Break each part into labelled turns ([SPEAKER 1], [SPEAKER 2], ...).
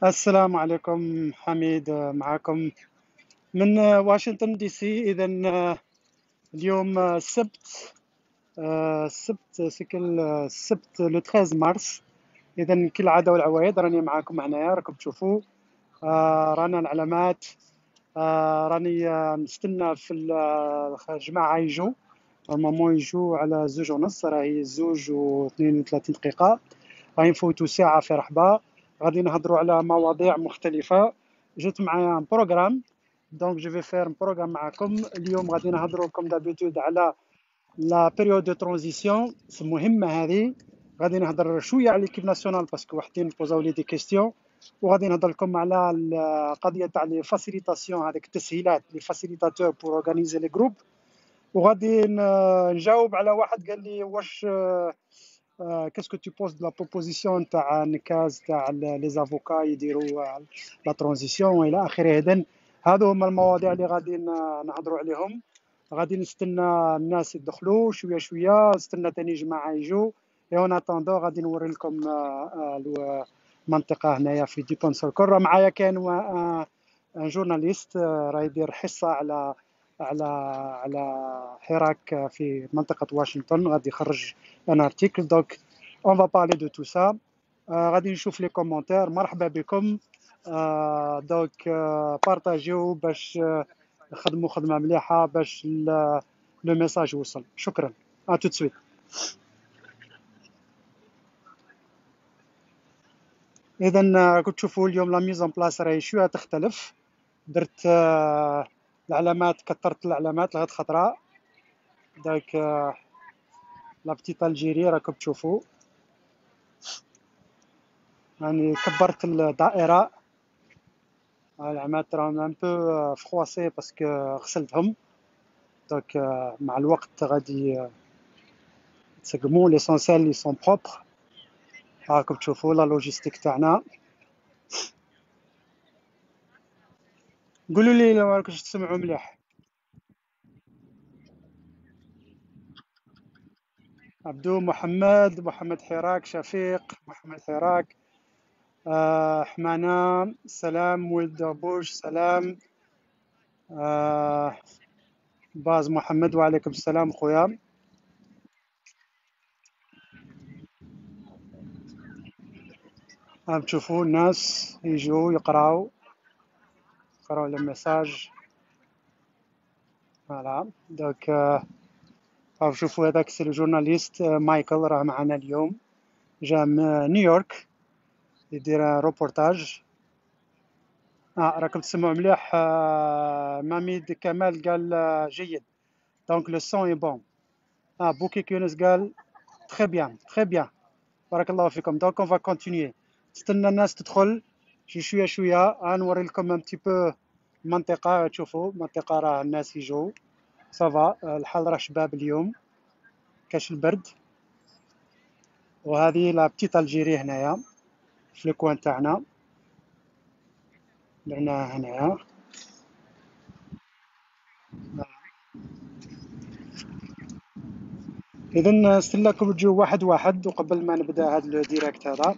[SPEAKER 1] السلام عليكم حميد، معكم من واشنطن دي سي. إذا اليوم السبت لو 13 مارس. إذا كل عادة والعوايد راني معاكم هنايا، راكم تشوفوا. رانا العلامات. راني نستنى في الجماعة يجوا. المامون يجوا على 2:30، راهي 2:32 دقيقة. راهي نفوتوا ساعة في رحبة. غادي نهضروا على مواضيع مختلفة. جبت معايا بروغرام، دونك جو في فير بروغرام معكم اليوم. غادي نهضروا كوم دابيتود على لا بيريود دو ترانزيسيون مهمة هذه. غادي نهضر شوية على ليكيب ناسيونال باسكو وحدين بوزاو لي دي كيستيون. وغادي نهضر لكم على القضية تاع لي فاسيليتاسيون، هذيك التسهيلات لي فاسيليتاتور بور اورغانيزي لي جروب. وغادي نجاوب على واحد قال لي واش كاسكو تو بوز لا بروبوزيسيون تاع نكاز تاع لي زافوكا يديروا لا ترانزيسيون والى اخره. اذا هادو هما المواضيع اللي غادي نهضروا عليهم. غادي نستنى الناس يدخلوا شويه شويه، نستنى تاني جماعه يجوا. اي اون اتوندو غادي نوري لكم المنطقه هنايا في ديبون سوركور. راه معايا كان ان جورناليست راه يدير حصه على حراك في منطقه واشنطن، غادي يخرج ان ارتيكل. دونك اون فا بارلي دو تو سا. غادي نشوف لي كومونتير. مرحبا بكم. دونك بارطاجيو باش نخدموا خدمه مليحه باش لو ميساج يوصل. شكرا. تو سويت. اذا كنت تشوفوا اليوم لا ميزون بلاس راهي شويه تختلف. درت العلامات، كثرت العلامات لغايه خطره. دونك لا بتيت الجيري راكم تشوفوا، يعني كبرت الدائره. العلامات راهم ان بو فخواسي باسكو غسلتهم. دونك مع الوقت غادي تسقموا. ليسونسيال لي سون بروبر. راكم تشوفوا لا لوجيستيك تاعنا. قولوا لي لو راكمش تسمعوا مليح. عبدو، محمد حراك، شفيق، محمد حراك، حمانة، سلام، ولد دبوش، سلام، باز محمد، وعليكم السلام خويا. راهم تشوفوا الناس يجوا يقراو الميساج. فوالا. دونك راهم تشوفوا هذاك سي لو جورناليست مايكل، راه معنا اليوم، جا من نيويورك يدير روبورتاج. راكم تسمعوا مليح. ماميد كمال قال جيد. دونك لو سون اي بون. بوكي كيونس قال تخي بيان تخي بيان. بارك الله فيكم. دونك اون فا كونتينيي. نستنى الناس تدخل شويه شويه. نوري لكم ان بتي بو المنطقه. تشوفوا المنطقه راه الناس يجوا صافا. الحال راه شباب اليوم، كاش البرد. وهذه لا بتيت الجيري هنايا في الكوان تاعنا، درناها هنايا. اذا نستناكم تجوا واحد واحد. وقبل ما نبدا هذا الديراكت هذا،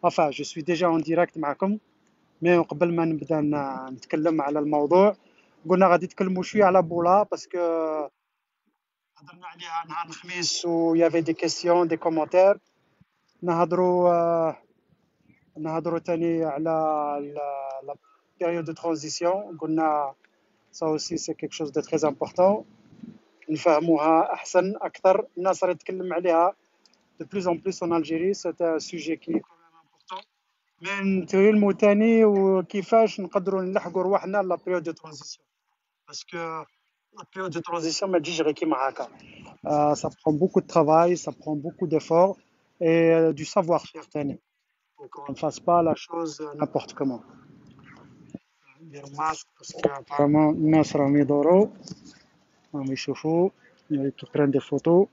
[SPEAKER 1] enfin je suis déjà en direct معكم، مي قبل ما نبدا نتكلم على الموضوع، قلنا غادي نتكلموا شويه على بولا باسكو هضرنا عليها نهار الخميس و يافي دي كيسيون دي كومونتير. نهضروا تاني على لا بيريود دو ترانزيسيون. قلنا ça aussi c'est quelque chose de très important. نفهموها احسن اكثر. الناس راهي تتكلم عليها de plus en plus en Algérie. C'est un sujet qui est quand même important. mais نتكلموا تاني وكيفاش نقدروا نلحقوا رواحنا لا بيريود دو ترانزيسيون، باسكو لا بيريود دو ترانزيسيون ما تجيش غير كيما هكا. ça prend beaucoup de travail, ça prend beaucoup d'efforts et du savoir-faire تاني. Donc on ne fasse pas la chose n'importe comment. ندير ماسك باسكو apparemment الناس راهم يدوروا، راهم يشوفوا qui prennent des photos.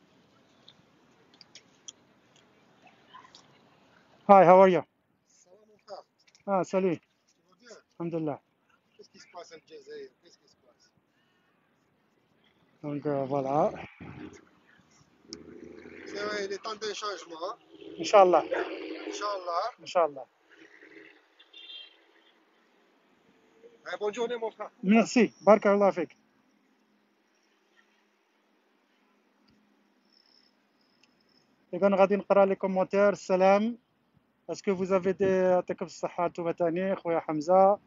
[SPEAKER 1] Hi, how are you?
[SPEAKER 2] Ça va mon frère?
[SPEAKER 1] Salut.
[SPEAKER 2] Tu vas bien?
[SPEAKER 1] Alhamdulillah.
[SPEAKER 2] Qu'est-ce qui se passe à Algérie? Qu'est-ce qui se passe?
[SPEAKER 1] Donc voilà.
[SPEAKER 2] C'est vrai, il est temps d'un changement.
[SPEAKER 1] Inch'Allah.
[SPEAKER 2] Inch'Allah.
[SPEAKER 1] Inch'Allah.
[SPEAKER 2] Bonne journée, mon frère.
[SPEAKER 1] ميرسي بارك الله فيك. إذا غادي نقرا لي كومونتير. السلام، اسكو vous avez des يعطيكم الصحة انتوما تاني. خويا حمزة،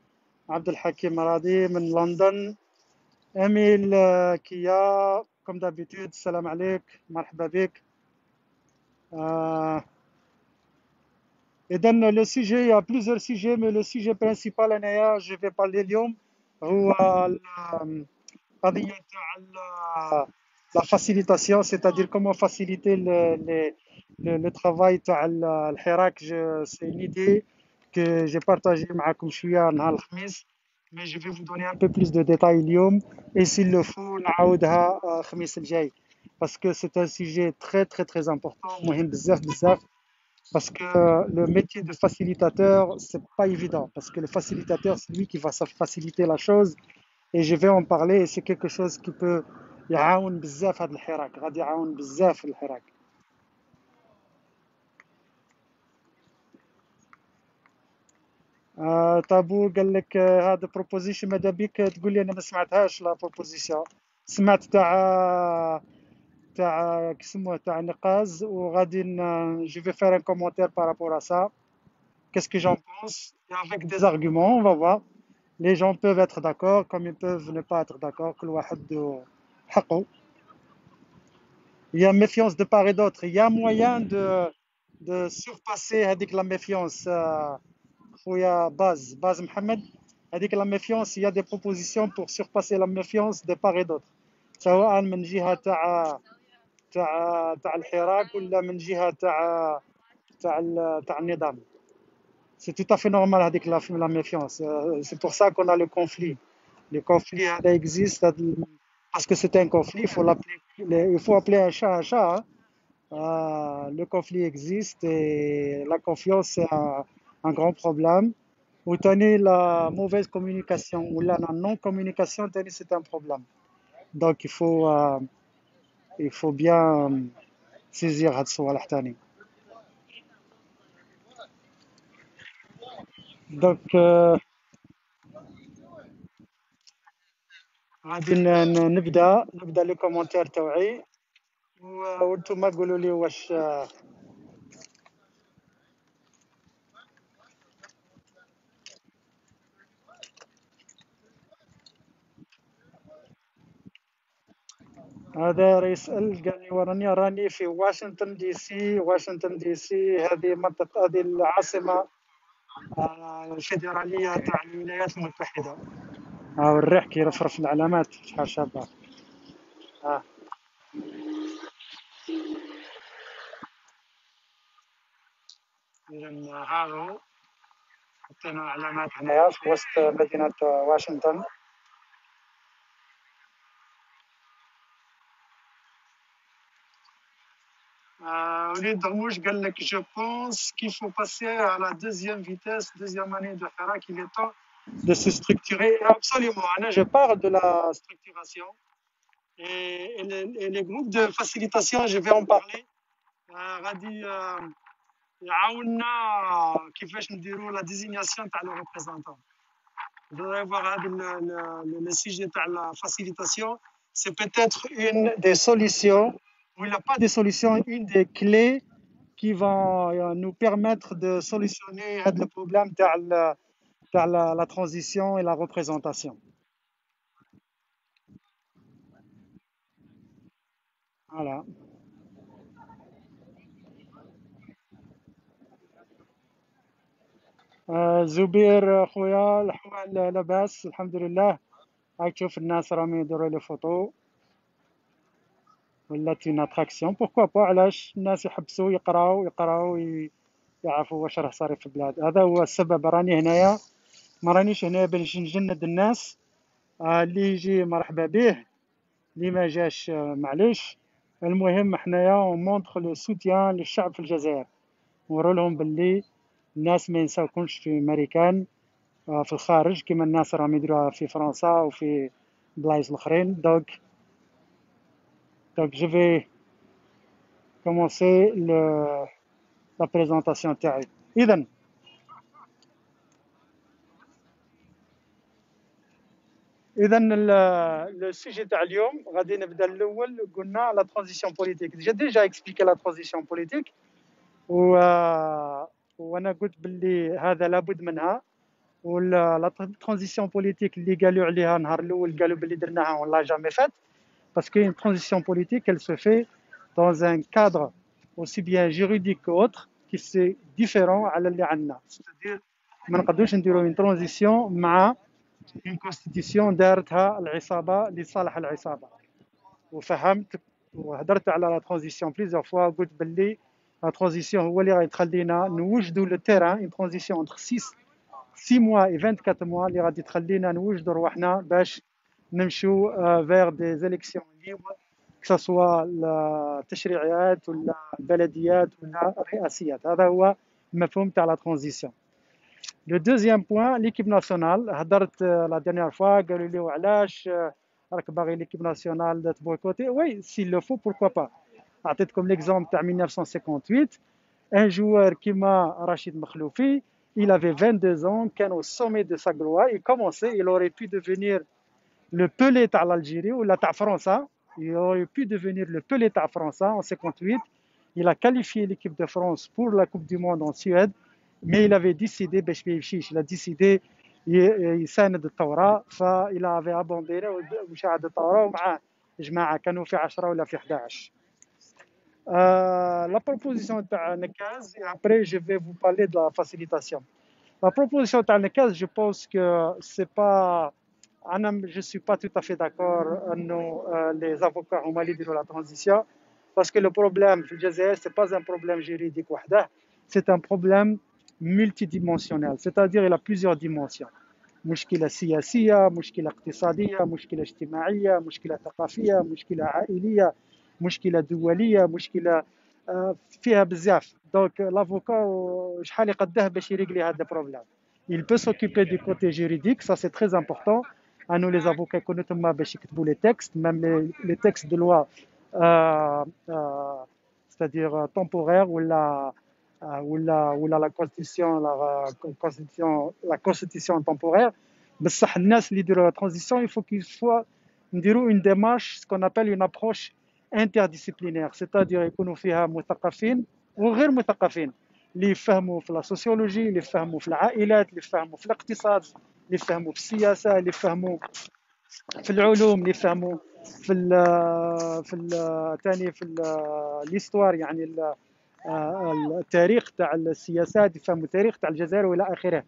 [SPEAKER 1] عبد الحكيم راضي من لندن، أميل كيا كوم دابيتود. السلام عليك، مرحبا بك. إذا لو سيجي يا بليزيور سيجي مي لو سيجي برينسيبال أنايا جو في بالي اليوم هو القضية تاع لا فاسيليتاسيون، سيتادير كومون فاسيليتي لو ترافاي تاع الحراك. سي اون ايدي que j'ai partagé معكم شوية نهار الخميس، mais je vais vous donner un peu plus de détails اليوم et s'il le faut نعاودها الخميس الجاي parce que c'est un sujet très très très important مهم بزاف بزاف. Parce que le métier de facilitateur, c'est pas évident. Parce que le facilitateur, c'est lui qui va faciliter la chose. Et je vais en parler. Et c'est quelque chose qui peut يعاون بزاف هذا الحراك. غادي يعاون بزاف في الحراك. طابو قال لك هذا بروبوزيشن ماذا بيك تقول لي انا ما سمعتهاش. لا بروبوزيسيون سمعت تاع كسموه تاع نقاز وغادي جو في فير ان كومونتير بارابور ا سا. Qu'est-ce que j'en pense? Et avec des arguments, on va voir. Les gens peuvent être d'accord comme ils peuvent ne pas être d'accord. كل واحد حقه. Il y a méfiance de part et d'autre. Il y a moyen de surpasser هذيك la méfiance. خويا باز محمد، هذيك la méfiance. Il y a des propositions pour surpasser la méfiance de part et d'autre. سواء من جهة تاع الحراك ولا من جهة تاع النظام. C'est tout à fait normal avec la méfiance. C'est pour ça qu'on a le conflit. Le conflit existe parce que c'est un conflit. Il faut appeler un chat un chat. Le conflit existe et la confiance c'est un grand problème. Ou tenez la mauvaise communication ou la non-communication, c'est un problème. Donc il faut bien saisir هاد الصوالح تاني. Donc غادي نبدا لي كومونتير تاوعي وانتم قولوا لي واش. هذا يسأل قال لي راني في واشنطن دي سي. واشنطن دي سي هذه منطقة، هذه العاصمة الفيدرالية تاع الولايات المتحدة. الريح كيرفرف العلامات شحال شابة. إذا هاهو حطينا علامات هنايا في وسط مدينة واشنطن. وليد درموش قال لك je pense qu'il faut passer à la deuxième vitesse, deuxième année de Hirak. Il est temps de se structurer. Absolument. Je parle de la structuration et les groupes de facilitation, je vais en parler. غادي يعاوننا كيفاش نديروا la désignation تاع le représentant. Vous allez voir le sujet de la facilitation, c'est peut-être une des solutions, ou il n'y a pas de solution, une des clés qui vont nous permettre de solutionner le problème de la transition et la représentation. Voilà. زبير خويا الحوال لاباس الحمد لله. هاك تشوف الناس راهم يديروا لي فوتو ولات اون اتراكسيون. بوركوا با، علاش الناس يحبسوا يقراو يعرفوا واش راه صاري في البلاد. هذا هو السبب. راني هنايا، ما رانيش هنا باش نجند الناس. اللي يجي مرحبا به، اللي ما جاش معليش. المهم حنايا مونطخ لو سوتيان للشعب في الجزائر، نورو لهم باللي الناس ما ينساوكمش في امريكان في الخارج كما الناس راهم يديروها في فرنسا وفي بلايص الاخرين. دونك je vais commencer la présentation تاعي. اذا اذا لو سوجي تاع اليوم غادي نبدا الاول قلنا لا ترانزيسيون بوليتيك. جي ديجا اكسبليكي لا ترانزيسيون بوليتيك و وانا قلت باللي هذا لابد منها. ولا لا ترانزيسيون بوليتيك اللي قالوا عليها نهار الاول قالوا باللي درناها والله جامي فات. Parce qu'une transition politique, elle se fait dans un cadre aussi bien juridique qu'autre, qui c'est différent à اللي عندنا. C'est-à-dire ما نقدروش نديروا une transition مع une constitution دارتها العصابة لصالح العصابة. وفهمت وهدرت على لا ترانزيسيون بليزيور فوا. قلت باللي لا ترانزيسيون هو اللي غيخلينا نوجدوا لو تيران اون ترانزيسيون انتر 6 mois et 24 mois اللي غادي تخلينا نوجدوا رواحنا باش نمشوا فيغ دي زيليكسيون ليبر كسا سوا التشريعيات ولا البلديات ولا الرئاسيات. هذا هو المفهوم تاع لا ترانزيسيون. لو دوزيام بوين ليكيب ناسيونال هضرت لا ديرنيير فوا قالوا لي وعلاش راك باغي ليكيب ناسيونال تبويكوتي. وي سي لو فو بوركوا با. عطيتكم ليكزومبل تاع 1958 ان جوار كيما رشيد مخلوفي il avait 22 ans, كان au sommet de sa gloire, il commençait, il aurait pu devenir le Pelé تاع l'Algérie ou la تاع فرنسا. Il aurait pu devenir le Pelé تاع فرنسا en 58. Il a qualifié l'équipe de France pour la Coupe du Monde en Suède, mais il avait décidé باش ما يمشيش. Il a décidé يساند الثورة فإل avait abandonné وشاهد الثورة ومعاه جماعة كانوا في 10 ولا في 11. La proposition de Nekaz, et après je vais vous parler de la facilitation. La proposition de Nekaz, je pense que c'est pas. Je ne suis pas tout à fait d'accord les avocats au Mali de la transition, parce que le problème du Jazair, ce n'est pas un problème juridique, c'est un problème multidimensionnel, c'est-à-dire il a plusieurs dimensions. مشكلة سياسية، مشكلة اقتصادية، مشكلة اجتماعية، مشكلة ثقافية، مشكلة عائلية، مشكلة دولية، مشكلة فيها بزاف. دونك لافوكا شحال يقداه باش يريغلي هذا البروبليم. Il peut s'occuper du côté juridique, ça c'est très important. À nous les avocats يكونوا تما باش يكتبوا les textes, même les textes de loi c'est-à-dire temporaire ولا la constitution temporaire. بصح الناس اللي يديروا la transition, il faut qu'il soit نديروا une démarche, ce qu'on appelle une approche interdisciplinaire, c'est-à-dire يكونوا فيها مثقفين وغير مثقفين اللي يفهموا في السوسيولوجي، اللي يفهموا في العائلات، اللي يفهموا في الاقتصاد، اللي يفهموا في السياسة، اللي يفهموا في العلوم، اللي يفهموا في الهيستوار يعني التاريخ تاع السياسات، يفهموا التاريخ تاع الجزائر والى اخره.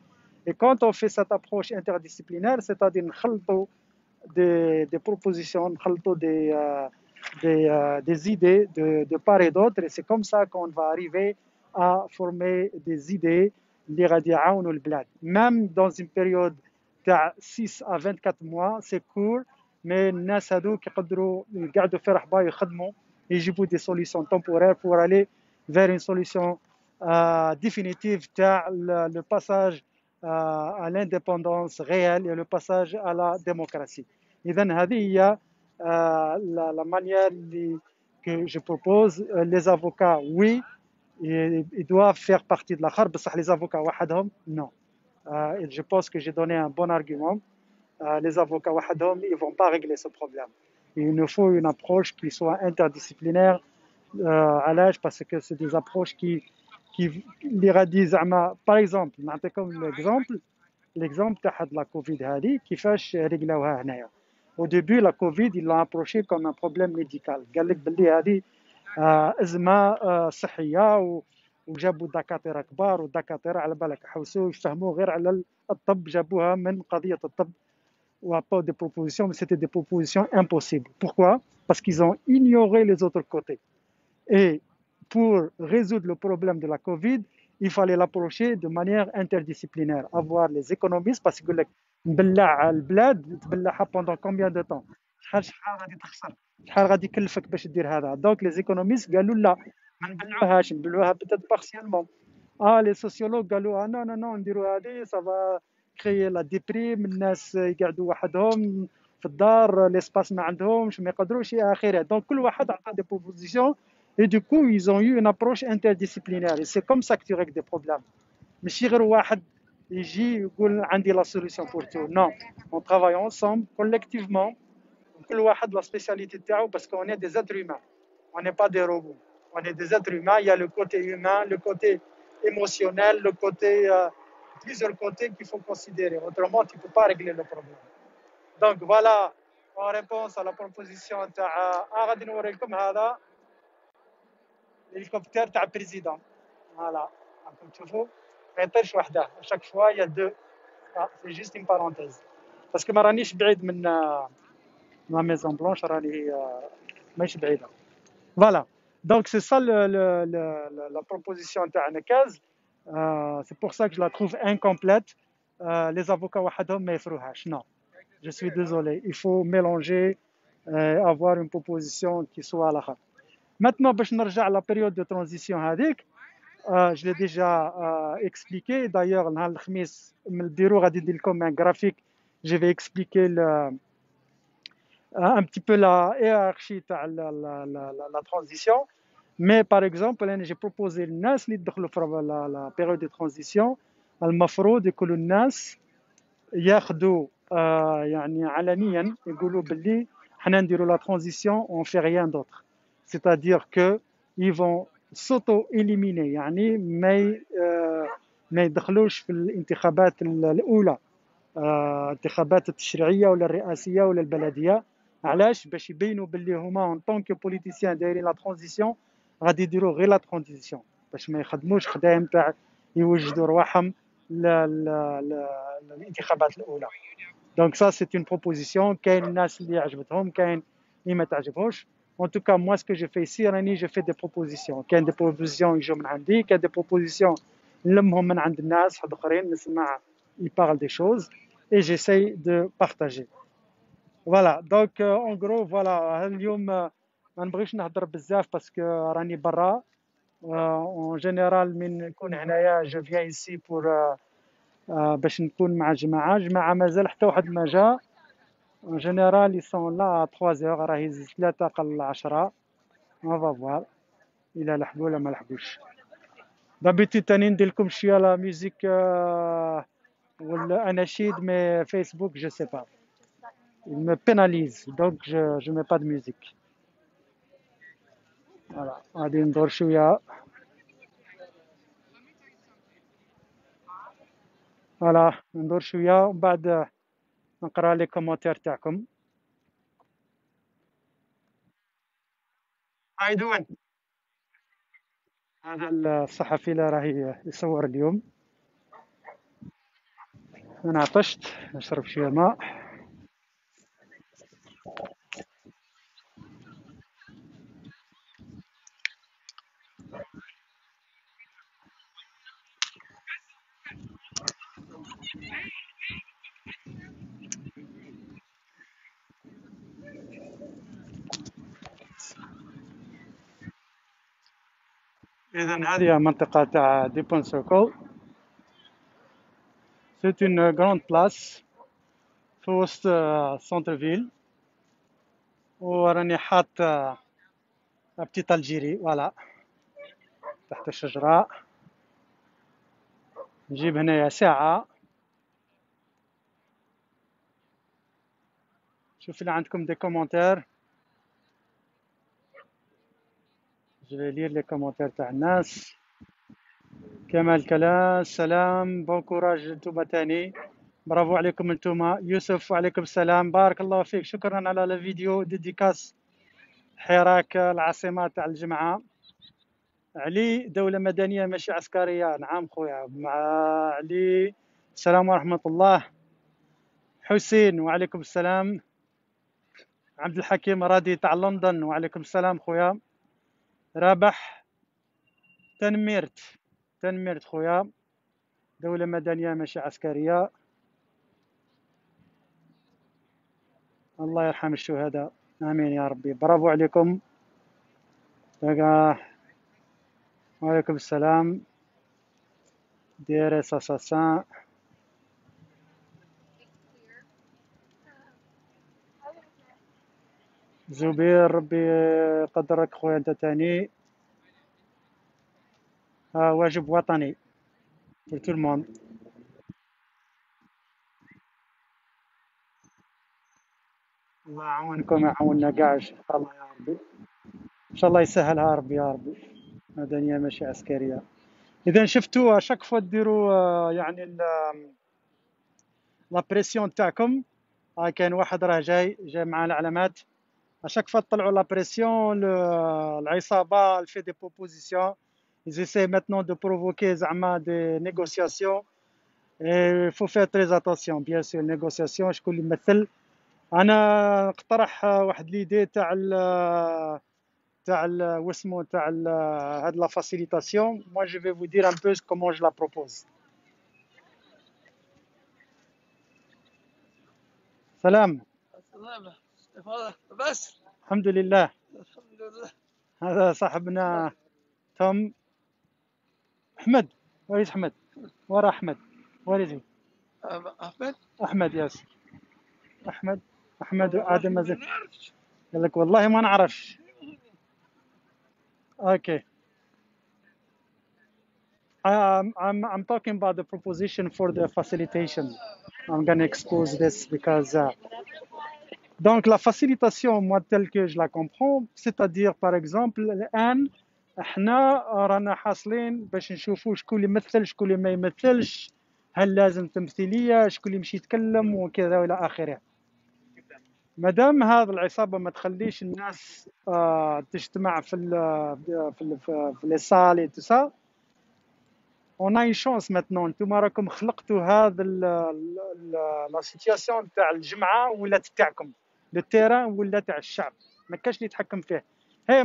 [SPEAKER 1] Et quand on fait cette approche interdisciplinaire, c'est-à-dire نخلطوا des propositions, نخلطوا des idées de part et d'autre, et c'est comme ça qu'on va arriver à former des idées اللي غادي يعاونوا البلاد. Même dans une période تاع 6 à 24 mois, c'est court, mais الناس هذوك يقدروا يقعدوا في رحبة يخدموا يجيبوا des solutions temporaires pour aller vers une solution définitive تاع le passage à l'indépendance réelle et le passage à la démocratie. إذن هذه هي la manière que je propose. Les avocats, oui, ils doivent faire partie de la charte, بصح les avocats وحدهم, non. Et je pense que j'ai donné un bon argument. Les avocats وحدهم, ils ne vont pas régler ce problème. Il nous faut une approche qui soit interdisciplinaire. علاش parce que c'est des approches qui اللي غادي زعما par exemple نعطيكم l'exemple تاع la Covid هذه كيفاش رجلاوها هنايا. Au début la Covid ils l'ont approché comme un problème médical. قال لك باللي هذه أزمة صحية وجابوا دكاترة كبار ودكاترة على بالك حوسوا يفهموا غير على الطب، جابوها من قضية الطب. Pas des propositions, mais c'était des propositions impossibles. Pourquoi? Parce qu'ils ont ignoré les autres côtés. Et pour résoudre le problème de la Covid, il fallait l'approcher de manière interdisciplinaire. Avoir les économistes, parce que نبلع البلاد تبلعها pendant combien de temps؟ شحال غادي تخسر؟ شحال غادي يكلفك باش دير هذا؟ دونك les économistes قالوا لا ما نبلعوهاش، نبلعوها peut-être partiellement. les sociologues قالوا non نديروا هذه ça va créer la déprime، الناس يقعدوا وحدهم في الدار، l'espace ما عندهمش ما يقدروش الى اخره. دونك كل واحد عطى des propositions et du coup ils ont eu une approche interdisciplinaire et c'est comme ça que tu règles des problèmes. ماشي غير واحد يجي يقول عندي la solution pour tout. Non, on travaille ensemble, collectivement. كل واحد la spécialité تاعو parce qu'on est des êtres humains. On n'est pas des robots. On est des êtres humains. Il y a le côté humain, le côté émotionnel, le côté plusieurs côtés qu'il faut considérer. Autrement, tu ne peux pas régler le problème. Donc voilà, en réponse à la proposition تاع غادي نوريكم هذا الهليكوبتر تاع بريزيدون. فوالا راكم تشوفوا ما يطيرش وحده chaque fois il y a deux. C'est juste une parenthèse parce que ما رانيش بعيد من la Maison Blanche راني ماشي بعيده. Voilà. Donc c'est ça la proposition تاعنا كاز. C'est pour ça que je la trouve incomplète. Les avocats وحدهم ما يفروهاش. Non. Je suis désolé. Il faut mélanger, avoir une proposition qui soit à la fin. Maintenant, باش نرجع la période de transition هذيك. Je l'ai déjà expliqué. D'ailleurs, نهار الخميس من البيرو غادي ندير لكم un graphique. Je vais expliquer un petit peu la hiérarchie تاع la transition. Mais par exemple, j'ai proposé للناس اللي يدخلوا في la période de transition المفروض يكونوا الناس ياخذوا يعني علنيا يقولوا باللي حنا نديروا la transition on fait rien d'autre. C'est-à-dire que ils vont s'auto-éliminer يعني ما يدخلوش في الانتخابات الأولى الانتخابات التشريعية ولا الرئاسية ولا البلدية. علاش؟ باش يبينوا باللي هما ان طونك بوليتيسيان دايرين لا ترانزيسيون غادي يديروا غير لا ترانزيسيون باش ما يخدموش خدايم تاع يوجدوا رواحهم للانتخابات الاولى. دونك سا سي اون بروبوزيسيون. كاين الناس اللي عجبتهم كاين اللي ما تعجبهمش. En tout cas, moi, ce que je fais ici, راني je fais des propositions. كاين des propositions يجوا من عندي، كاين des propositions نلمهم من عند الناس حد اخرين نسمع ils parlent des choses et j'essaye de partager. Voilà, donc en gros, voilà, اليوم ما نبغيش نهضر بزاف باسكو راني برا. En général من نكون هنايا je viens ici pour باش نكون مع جماعة مازال حتى واحد ما جا. En général ils sont là à 3h راهي 3 قل 10. On va voir إلا لحقوا ولا ما لحقوش. d'habitude تاني ندير لكم شوية لا ميوزيك والأناشيد مي فيسبوك je sais pas. Il me pénalise, donc je mets pas de musique. Voilà, غادي ندور شوية. فوالا ندور شوية ومن بعد نقرا لي كومونتير تاعكم. How you doing؟ هذا الصحفي اللي راهي يصور اليوم. أنا عطشت نشرب شوية ماء. إذا هذه منطقة تاع ديبون سيركل. C'est une grande place في وسط سونتر فيل وراني حاط بتيت الجيري فوالا تحت الشجرة. نجيب هنايا ساعة. شوف اللي عندكم دي كومونتير. Je vais lire les commentaires تاع الناس. كمال كلا سلام بون كوراج انتوما تاني برافو عليكم انتوما. يوسف وعليكم السلام بارك الله فيك. شكرا على الفيديو ديديكاس حراك العاصمة تاع الجمعة. علي دولة مدنية ماشي عسكرية. نعم خويا مع علي. السلام ورحمة الله. حسين وعليكم السلام. عبد الحكيم رادي تاع لندن وعليكم السلام خويا. رابح تنميرت خويا دولة مدنية ماشي عسكرية. الله يرحم الشهداء آمين يا ربي. برافو عليكم. وعليكم السلام. دير ساساسان. زبير ربي يقدرك خويا انت تاني. واجب وطني pour tout le monde. الله يعاونكم ويعاوننا كاع ان شاء الله يا ربي. ان شاء الله يسهلها ربي يا ربي. مدنيه ماشي عسكريه. اذا شفتوا شاك فوا ديروا يعني لا بريسيون تاعكم. كاين واحد راه جاي مع العلامات. اشاك فوا تطلعوا لا بريسيون العصابه الفي دي بروبوزيسيون. ils essaient maintenant de provoquer زعما des négociations. il faut faire très attention bien sûr négociation. شكون اللي يمثل؟ انا اقترح واحد ليدي تاع واسمو تاع هاد لا فاسيليتاسيون. moi je vais vous dire un peu comment je la propose. سلام.
[SPEAKER 3] سلامة بس
[SPEAKER 1] الحمد لله.
[SPEAKER 3] الحمد لله.
[SPEAKER 1] هذا صاحبنا توم. احمد وين احمد؟ ورا احمد وين
[SPEAKER 3] أحمد
[SPEAKER 1] احمد ياس احمد وادم
[SPEAKER 3] ما
[SPEAKER 1] زين.
[SPEAKER 3] نعرفش.
[SPEAKER 1] قال لك والله ما نعرفش. اوكي. I'm talking about the proposition for the facilitation. I'm gonna expose this because donc la facilitation moi telle que je la comprends c'est-à-dire par exemple الآن احنا رانا حاصلين باش نشوفوا شكون اللي يمثل شكون اللي ما يمثلش. هل لازم تمثيلية؟ شكون اللي يمشي يتكلم وكذا والى اخره. مادام هذه العصابة ما تخليش الناس تجتمع في لي صال اي تو سا. on a une chance maintenant. نتوما راكم خلقتوا هذا لا سيتياسيون تاع الجمعة ولات تاعكم. لو تيران ولا تاع الشعب ما كاش اللي يتحكم فيه. هاي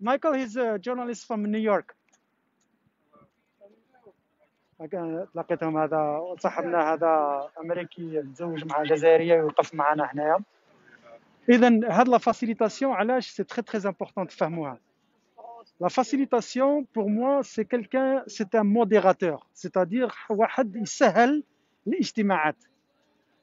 [SPEAKER 1] مايكل هيز جورناليست فروم نيويورك. لقيتهم هذا صاحبنا هذا امريكي متزوج مع جزائريه ويوقف معنا هنايا. اذا هاد لا فاسيليتاسيون علاش سي تري تري امبورطون تفهموها. La facilitation, pour moi, c'est quelqu'un, c'est un modérateur, c'est-à-dire واحد يسهل الاجتماعات.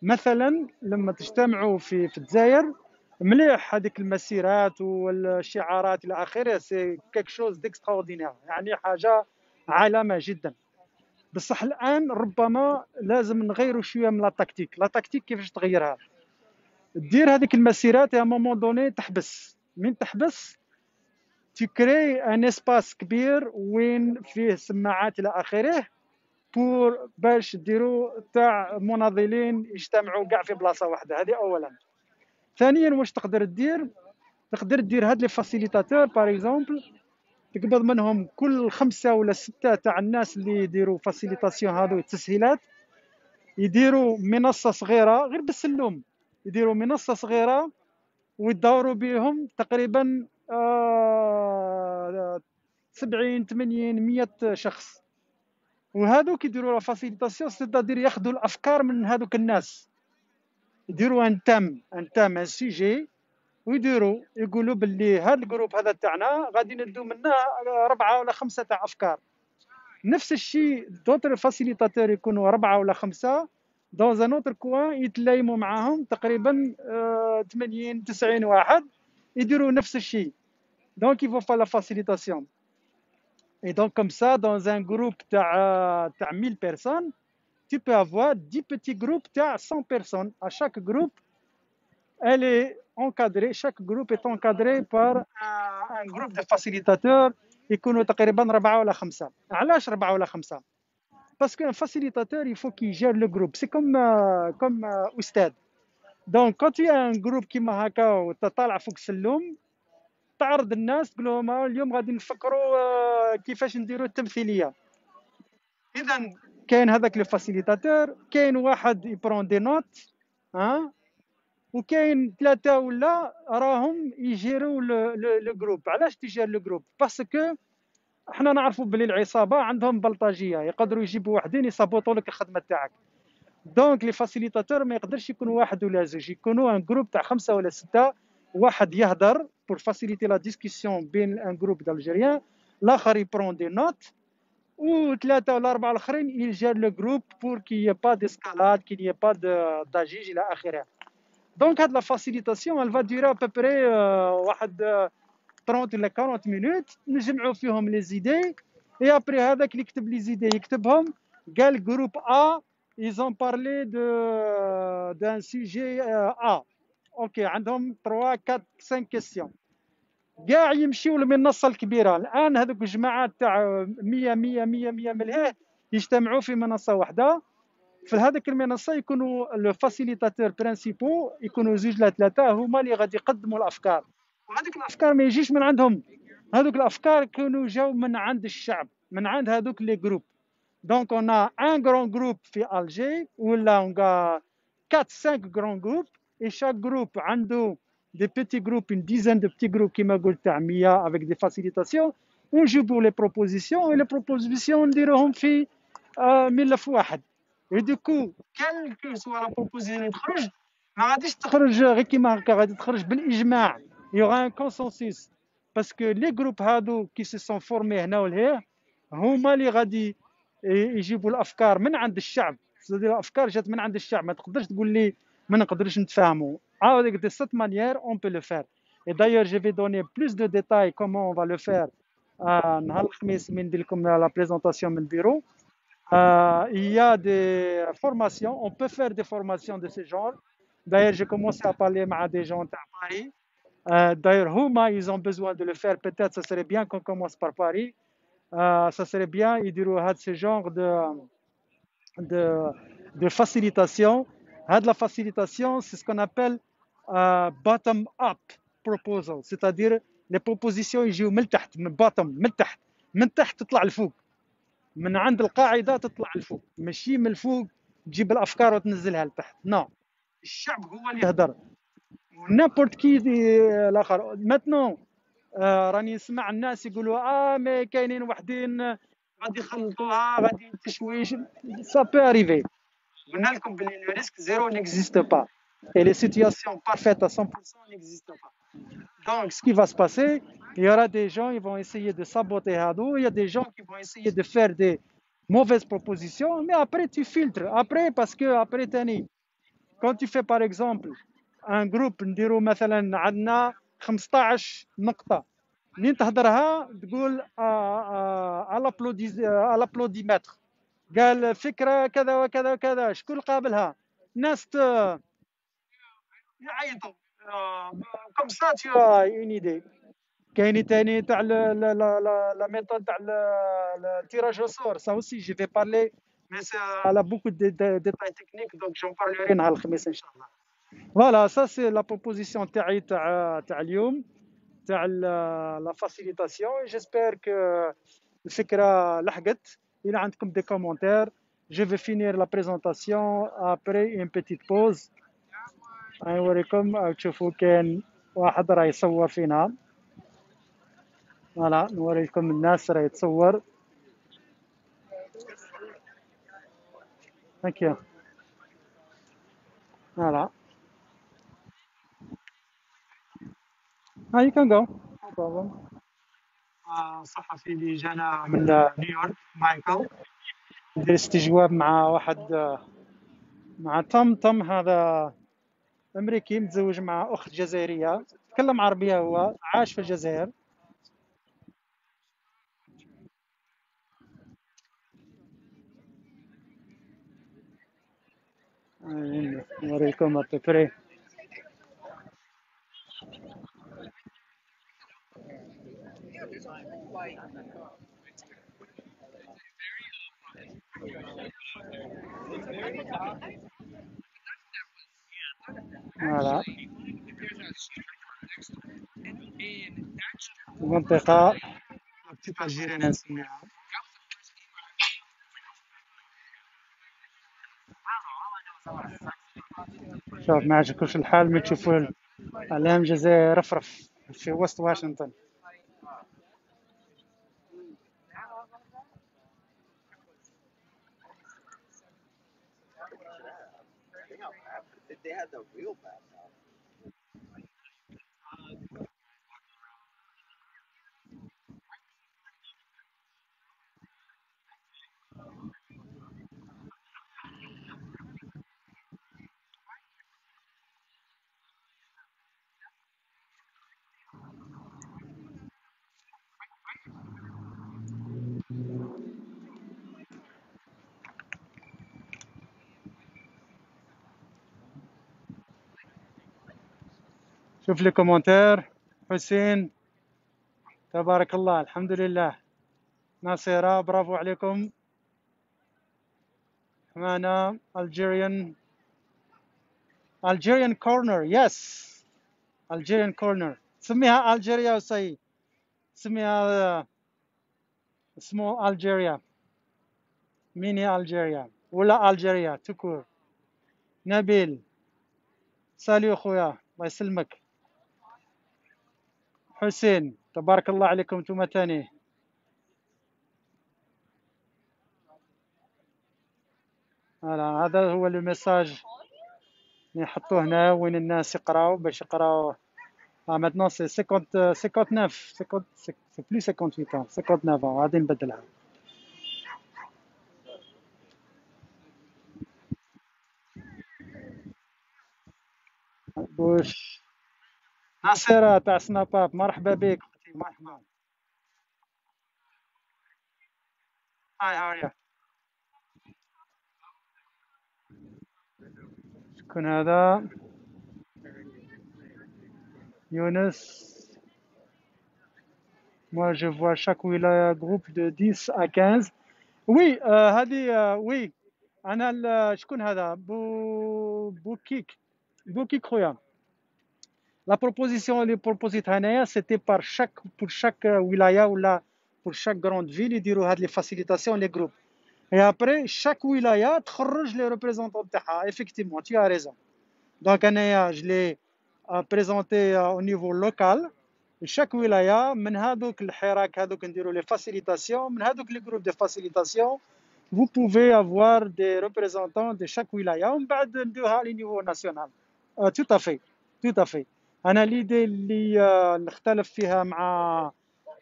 [SPEAKER 1] مثلا لما تجتمعوا في الجزائر مليح هذيك المسيرات والشعارات الى اخره. سي كيك شوز ديكستراوردينير يعني حاجه عالمه جدا. بصح الان ربما لازم نغيروا شويه من لا تكتيك كيفاش تغيرها. دير هذيك المسيرات يا مومون دوني تحبس. من تحبس تكري ان اسباس كبير وين فيه سماعات الى اخره بور باش ديروا تاع مناضلين يجتمعوا كاع في بلاصه واحده. هذه اولا. ثانيا واش تقدر دير هاد لي فاسيليتاتور باغ اكزومبل تقبض منهم كل 5 ولا 6 تاع الناس اللي يديروا فاسيليتاسيون هذو التسهيلات يديروا منصه صغيره غير بالسلوم. يديروا منصه صغيره ويدوروا بهم تقريبا 70 80 100 شخص. وهذوك يديروا لا فاسيليتاسيون سيتادير ياخذوا الافكار من هذوك الناس. يديروا ان تام ان سيجي ويديروا يقولوا باللي هذا الجروب هذا تاعنا غادي ندو منه 4 ولا 5 تاع افكار. نفس الشيء دوتر فاسيليتاتور يكونوا 4 ولا 5 دون ان اوتر كوان يتلايموا معاهم تقريبا 80 90 واحد يديروا نفس الشيء. دونك il faut faire la facilitation. Et donc comme ça dans un groupe تاع 1000 personnes tu peux avoir 10 petits groupes تاع 100 personnes. À chaque groupe elle est encadrée. Chaque groupe est encadré par un groupe de facilitateurs يكونوا تقريبا 4 ولا 5. علاش 4 ولا 5؟ parce qu'un facilitateur il faut qu'il gère le groupe. c'est comme استاذ. donc quand tu as un groupe كيما هكا وتطالع فوق السلوم تعرض الناس تقول لهم اليوم غادي نفكروا كيفاش نديروا التمثيليه. اذا كاين هذاك لو فاسيليتاتور كاين واحد يبرون دي نوت وكاين 3 ولا راهم يجيروا لو جروب. علاش تيجير لو جروب؟ باسكو احنا نعرفوا بلي العصابه عندهم بلطاجيه يقدروا يجيبوا وحدين يصابطوا لك الخدمه تاعك. دونك لي فاسيليتاتور ما يقدرش يكون واحد ولا زوج يكونوا ان جروب تاع 5 ولا 6. واحد يهدر pour faciliter la discussion بين ان جروب d'Algériens. الاخر يبرون دي نوت و3 ولا 4 الاخرين يجير لو جروب pour qu'il n'y ait pas d'escalade qu'il n'y ait pas d'agitage الى اخره. Donc, la facilitation, elle va durer à peu près 30 ou 40 minutes. نجمعوا فيهم les idées. Et après, هذاك اللي يكتب les idées يكتبهم. قال groupe A, ils ont parlé d'un sujet A. اوكي عندهم 3 4 5 كيستيون كاع يمشيو للمنصه الكبيره. الان هذوك الجماعات تاع 100 100 100 100 مليون يجتمعوا في منصه واحده. في هذيك المنصه يكونوا لو فاسيليتاتور برينسيبو يكونوا زوج لا ثلاثه هما اللي غادي يقدموا الافكار، وهذيك الافكار ما يجيش من عندهم، هذوك الافكار يكونوا جاو من عند الشعب، من عند هذوك لي جروب. دونك اون ان غران جروب في الجي ولا اون 4 5 غران جروب، et chaque groupe عنده des petits groupes, une dizaine de petits groupes كما قلت تاع 100 avec des facilitations. ونجيبوا les propositions et les propositions نديروهم في ملف واحد. et du coup quelle que soit la proposition اللي تخرج ما غاديش تخرج غير كيما هكا، غادي تخرج بالاجماع. il y aura un consensus parce que les groupes هادو qui se sont formés هنا ولهيه هما اللي غادي يجيبوا الافكار من عند الشعب. الافكار جات من عند الشعب، ما تقدرش تقول لي ما نقدرش نتفاهموا. de cette manière on peut le faire. Et d'ailleurs je vais donner plus de détails comment on va le faire نهار الخميس من ندير لكم la présentation من البيرو. Il y a des formations, on peut faire des formations de ce genre. D'ailleurs j'ai commencé à parler avec des gens à Paris. D'ailleurs Huma ils ont besoin de le faire, peut-être ça serait bien qu'on commence par Paris. Ça serait bien يديروا هذا ce genre de facilitation. La facilitation, c'est ce qu'on appelle bottom-up proposal, c'est-à-dire les propositions يجيو من تحت، من bottom، من تحت تطلع لفوق، من عند القاعدة تطلع لفوق، ماشي من الفوق تجيب الأفكار وتنزلها لتحت. نو، الشعب هو اللي يهدر ونابورت كي الآخر. ماتنون راني نسمع الناس يقولوا مي كاينين وحدين غادي يخلطوها غادي تشويش. سا بو اريفي. قلنا لكم بلي لو ريسك زيرو n'existe pas et les situations parfaites à 100% n'existent pas. Donc ce qui va se passer, il y aura des gens qui vont essayer de saboter هادو, il y a des gens qui vont essayer de faire des mauvaises propositions, mais après tu filtres après parce que après تاني quand tu fais par exemple un groupe نديرو مثلا عندنا 15 نقطة منين تهضرها تقول على الابلوديمتر قال فكره كذا وكذا وكذا، شكون قابلها؟ ناس يعيطوا كوم سا tu as une idée. كاين ثاني تاع لا ميثود تاع التيراج au sort. Ça aussi je vais parler mais elle a beaucoup de détails techniques donc j'en parlerai نهار الخميس ان شاء الله. Voilà, ça c'est la proposition تاعي تاع اليوم تاع لا فاسيليتاسيون. j'espère que الفكره لحقت. إذا عندكم des commentaires je vais finir la présentation après une petite pause. نوريكم تشوفوا كاين واحد راه يصور فينا. فوالا نوريكم الناس راه يتصور. Thank you. فوالا you can go. No problem. صحفي اللي جانا من نيويورك مايكل يدير استجواب مع واحد مع توم هذا امريكي متزوج مع اخت جزائريه تكلم عربيه، هو عاش في الجزائر. نوريكم ابري. فوالا المنطقه بتيت الجيران نسميها. شوف ما عجبكمش الحال ما تشوفوا اعلام الجزائر رفرف في وسط واشنطن.
[SPEAKER 4] They had the real bad.
[SPEAKER 1] شوف لي كومنتير. حسين تبارك الله، الحمد لله. ناصرة برافو عليكم. حمانة Algerian corner. Yes, Algerian corner. سميها ألجيريا وسي، سميها اسمه ألجيريا، ميني ألجيريا ولا ألجيريا تكور. نبيل ساليو خويا، الله يسلمك. حسين تبارك الله عليكم انتم تاني. هذا هو الميساج نحطوه هنا وين الناس يقراو باش يقراو. maintenant c'est 50 59 50 c'est plus 58 ans 59 ans غادي نبدلها. بوش ناصرة تاع سناباب، مرحبا بك اختي، مرحبا. هاي هاو ار يو. شكون هذا؟ يونس. Moi je vois chaque wilaya groupe de 10 à 15. Oui هذه oui. انا شكون هذا؟ بوكيك خويا. La proposition اللي بروبوزيتها هنايا c'était pour chaque wilaya ولا pour chaque grande ville يديروا هاد les facilitations les groupes. Et après chaque wilaya تخرج les représentants تاعها. Effectivement tu as raison. Donc هنايا je l'ai présenté au niveau local. chaque wilaya من هذوك الحراك هذوك نديروا les facilitations من هذوك les groupes de facilitation. Vous pouvez avoir des représentants de chaque wilaya ومن بعد نديروها على niveau national. Tout à fait, tout à fait. أنا l'idée اللي نختلف فيها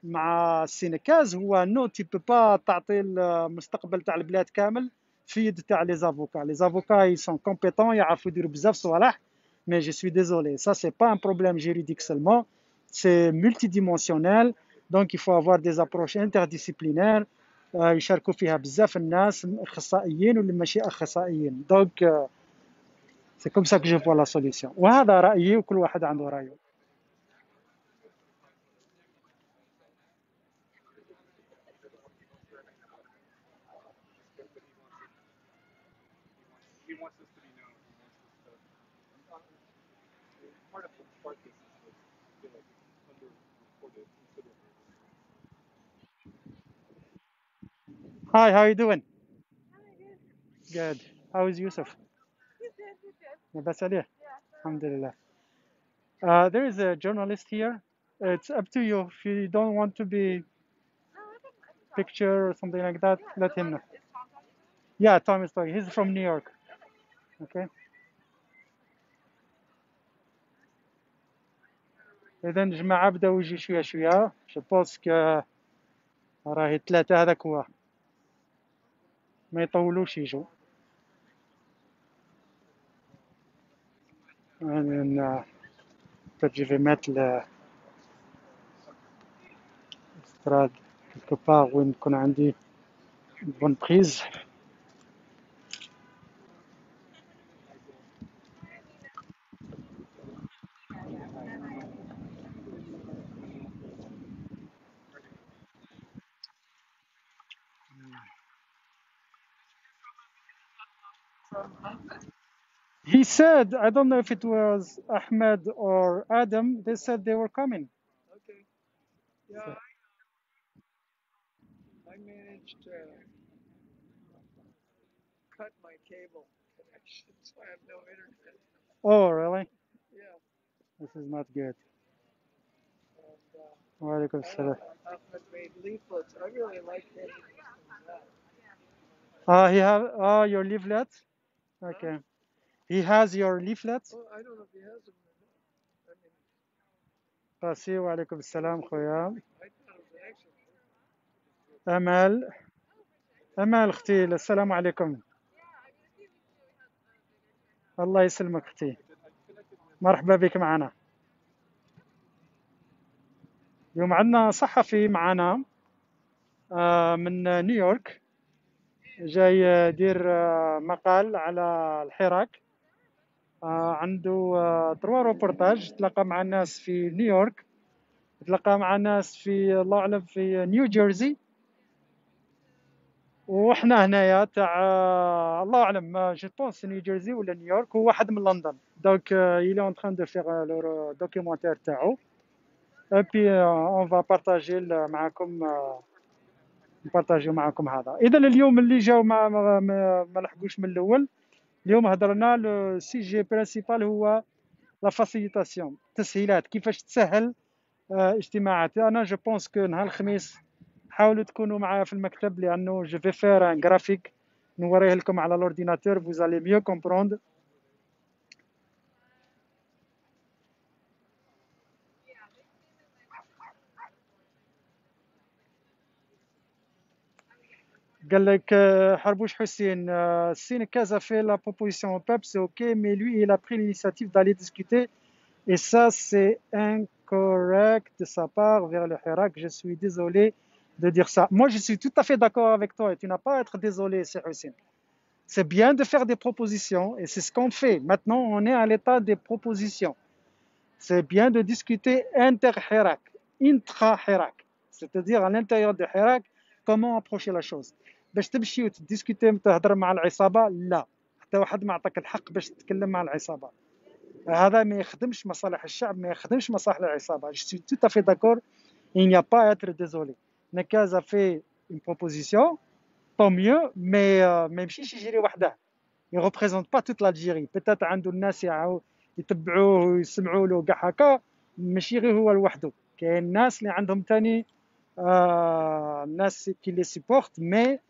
[SPEAKER 1] مع السينيكاز هو انه تي بو با تعطي المستقبل تاع البلاد كامل في يد تاع لي زافوكا. لي زافوكا اي سون كومبيتون، يعرفوا يديروا بزاف صوالح، مي جو سوي ديزولي سا سي با ان بروبليم جيريديك سولمون، سي ملتي ديمونسيونيل. دونك يفو افوار دي زابروش انترديسيبلينير يشاركوا فيها بزاف الناس، اخصائيين واللي ماشي اخصائيين. دونك سي كوم سا كو جو فوا لا سوليسيون، وهذا رايي وكل واحد عنده رايه. Hi, how are you doing? Good. How is Yusuf? لاباس عليه؟ الحمد لله. There is a journalist here. It's up to you. If you don't want to be picture or something like that, let him know. Yeah, Tom is talking. He's from New York. Okay. إذا جماعة بداو يجي شوية شوية. Je pense que راهي 3 هذاك هو. ما يطولوش يجوا. Peut-être je vais mettre l'estrade quelque part وين يكون عندي bonne prise. He said, I don't know if it was Ahmed or Adam, they said they were coming.
[SPEAKER 3] Okay. Yeah, I managed to cut my cable connection, so I have no internet.
[SPEAKER 1] Oh, really?
[SPEAKER 3] Yeah.
[SPEAKER 1] This is not good.
[SPEAKER 3] And
[SPEAKER 1] Wa alaikum salam.
[SPEAKER 3] Ahmed made leaflets. I really like making that.
[SPEAKER 1] He have your leaflet? Okay. He has your leaflets?
[SPEAKER 3] Well, I don't know if he has them or not. I mean,
[SPEAKER 1] قاسي وعليكم السلام خويا.
[SPEAKER 3] I thought it was an excellent.
[SPEAKER 1] أمال أختي، السلام عليكم. الله يسلمك أختي، مرحبا بك معنا. اليوم عندنا صحفي معنا من نيويورك، جاي يدير مقال على الحراك. عنده 3 روبورتاج. تلاقى مع ناس في نيويورك، تلاقى مع ناس في الله اعلم في نيو جيرسي، وحنا هنايا تاع الله اعلم جو بونس نيو جيرسي ولا نيويورك، وواحد من لندن. دونك il est en train de faire le documentaire تاعو. et puis on va partager معكم نبارطاجيو معكم هذا. اذا اليوم اللي جاو ما لحقوش من الاول، اليوم هضرنا لو سيجي برينسيبال هو لا فاسيليتاسيون، تسهيلات، كيفاش تسهل اجتماعات. انا جو بونس كو نهار الخميس حاولوا تكونوا معايا في المكتب، لانه جو في فير ان جرافيك نوريه لكم على لورديناتور، vous allez mieux comprendre. قال لك حربوش حسين Sénéca a fait la proposition au peuple, c'est ok, mais lui il a pris l'initiative d'aller discuter et ça c'est incorrect de sa part vers le Hirak. Je suis désolé de dire ça. Moi je suis tout à fait d'accord avec toi et tu n'as pas à être désolé, c'est Hussein. C'est bien de faire des propositions et c'est ce qu'on fait. Maintenant on est à l'état des propositions. C'est bien de discuter inter-Hirak, intra-Hirak, c'est-à-dire à l'intérieur de Hirak, comment approcher la chose. باش تمشي وتديسكوتي تهضر مع العصابه، لا، حتى واحد ما عطاك الحق باش تتكلم مع العصابه. هذا ما يخدمش مصالح الشعب، ما يخدمش مصالح العصابه. Je suis tout à fait d'accord, il n'y a pas à être désolé. Nekaz a fait une proposition, tant mieux, mais ما يمشيش يجري وحده. Il ne représente pas toute l'Algérie. Peut-être عنده الناس يتبعوه ويسمعوا له كاع هكا، ماشي غير هو لوحده. كاين الناس اللي عندهم ثاني الناس qui les supportent, mais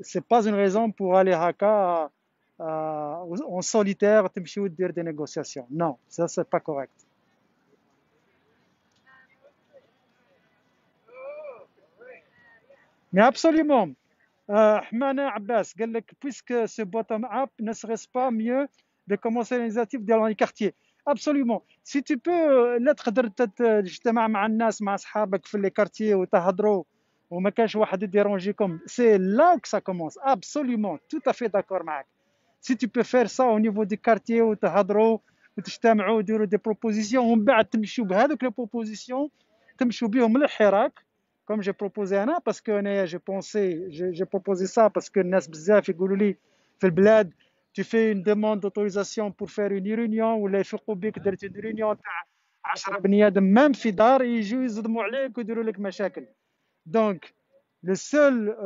[SPEAKER 1] c'est pas une raison pour aller haka en solitaire تمشي وتدير des négociations. Non, ça c'est pas correct. Mais absolument. Hamana Abbas قال لك puisque ce bottom up ne serait pas mieux de commencer l'initiative dans les quartiers. Absolument. Si tu peux لا تقدر تجتمع مع الناس مع اصحابك في لي كارتيي وتهضروا وما كانش واحد يديرونجيكم، c'est là que ça commence. Absolument, tout à fait d'accord معك. Si tu peux faire ça au niveau des quartiers وتهضروا وتجتمعوا وديروا des propositions ومن بعد تمشوا بهذوك les propositions تمشوا بهم للحراك comme j'ai proposé انا، parce que j'ai proposé ça parce que الناس بزاف يقولوا لي في البلاد tu fais une demande d'autorisation pour faire une réunion ولا يفيقوا بك درت une réunion تاع 10 بني ادم مام في دار يجوا يصدموا عليك ويديروا لك مشاكل. Donc le seul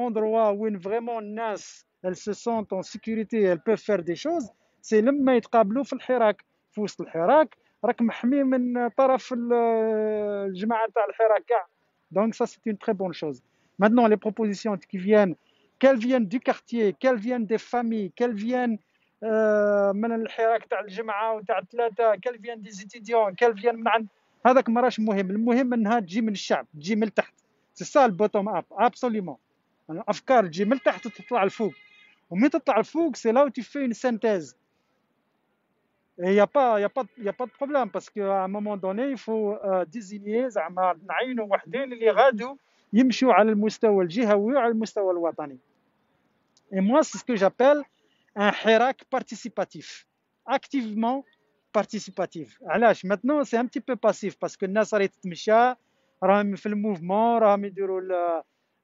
[SPEAKER 1] endroit où vraiment الناس elles se sentent en sécurité, elles peuvent faire des choses, c'est لما يتقابلوا في الحراك. في وسط الحراك راك محمي من طرف الجماعه تاع الحراك كاع. Donc ça c'est une très bonne chose. Maintenant les propositions qui viennent, qu'elles viennent du quartier, qu'elles viennent des familles, qu'elles viennent من الحراك تاع الجمعه وتاع الثلاثه، qu'elles viennent des étudiants, qu'elles viennent من عند هذاك ما راش مهم. المهم انها تجي من الشعب، تجي من التحت. C'est ça le bottom up, absolument. الافكار تجي من التحت وتطلع لفوق، ومن تطلع لفوق c'est là où tu fais une synthèse. Et il n'y a pas de problème parce qu'à un moment donné il faut désigner زعما نعينوا وحدين اللي غادوا يمشوا على المستوى الجهوي وعلى المستوى الوطني. Et moi c'est ce que j'appelle un حراك participatif, activement participatif. علاش maintenant c'est un petit peu passif parce que الناس راهي تتمشى، راهم في الموفمون، راهم يديروا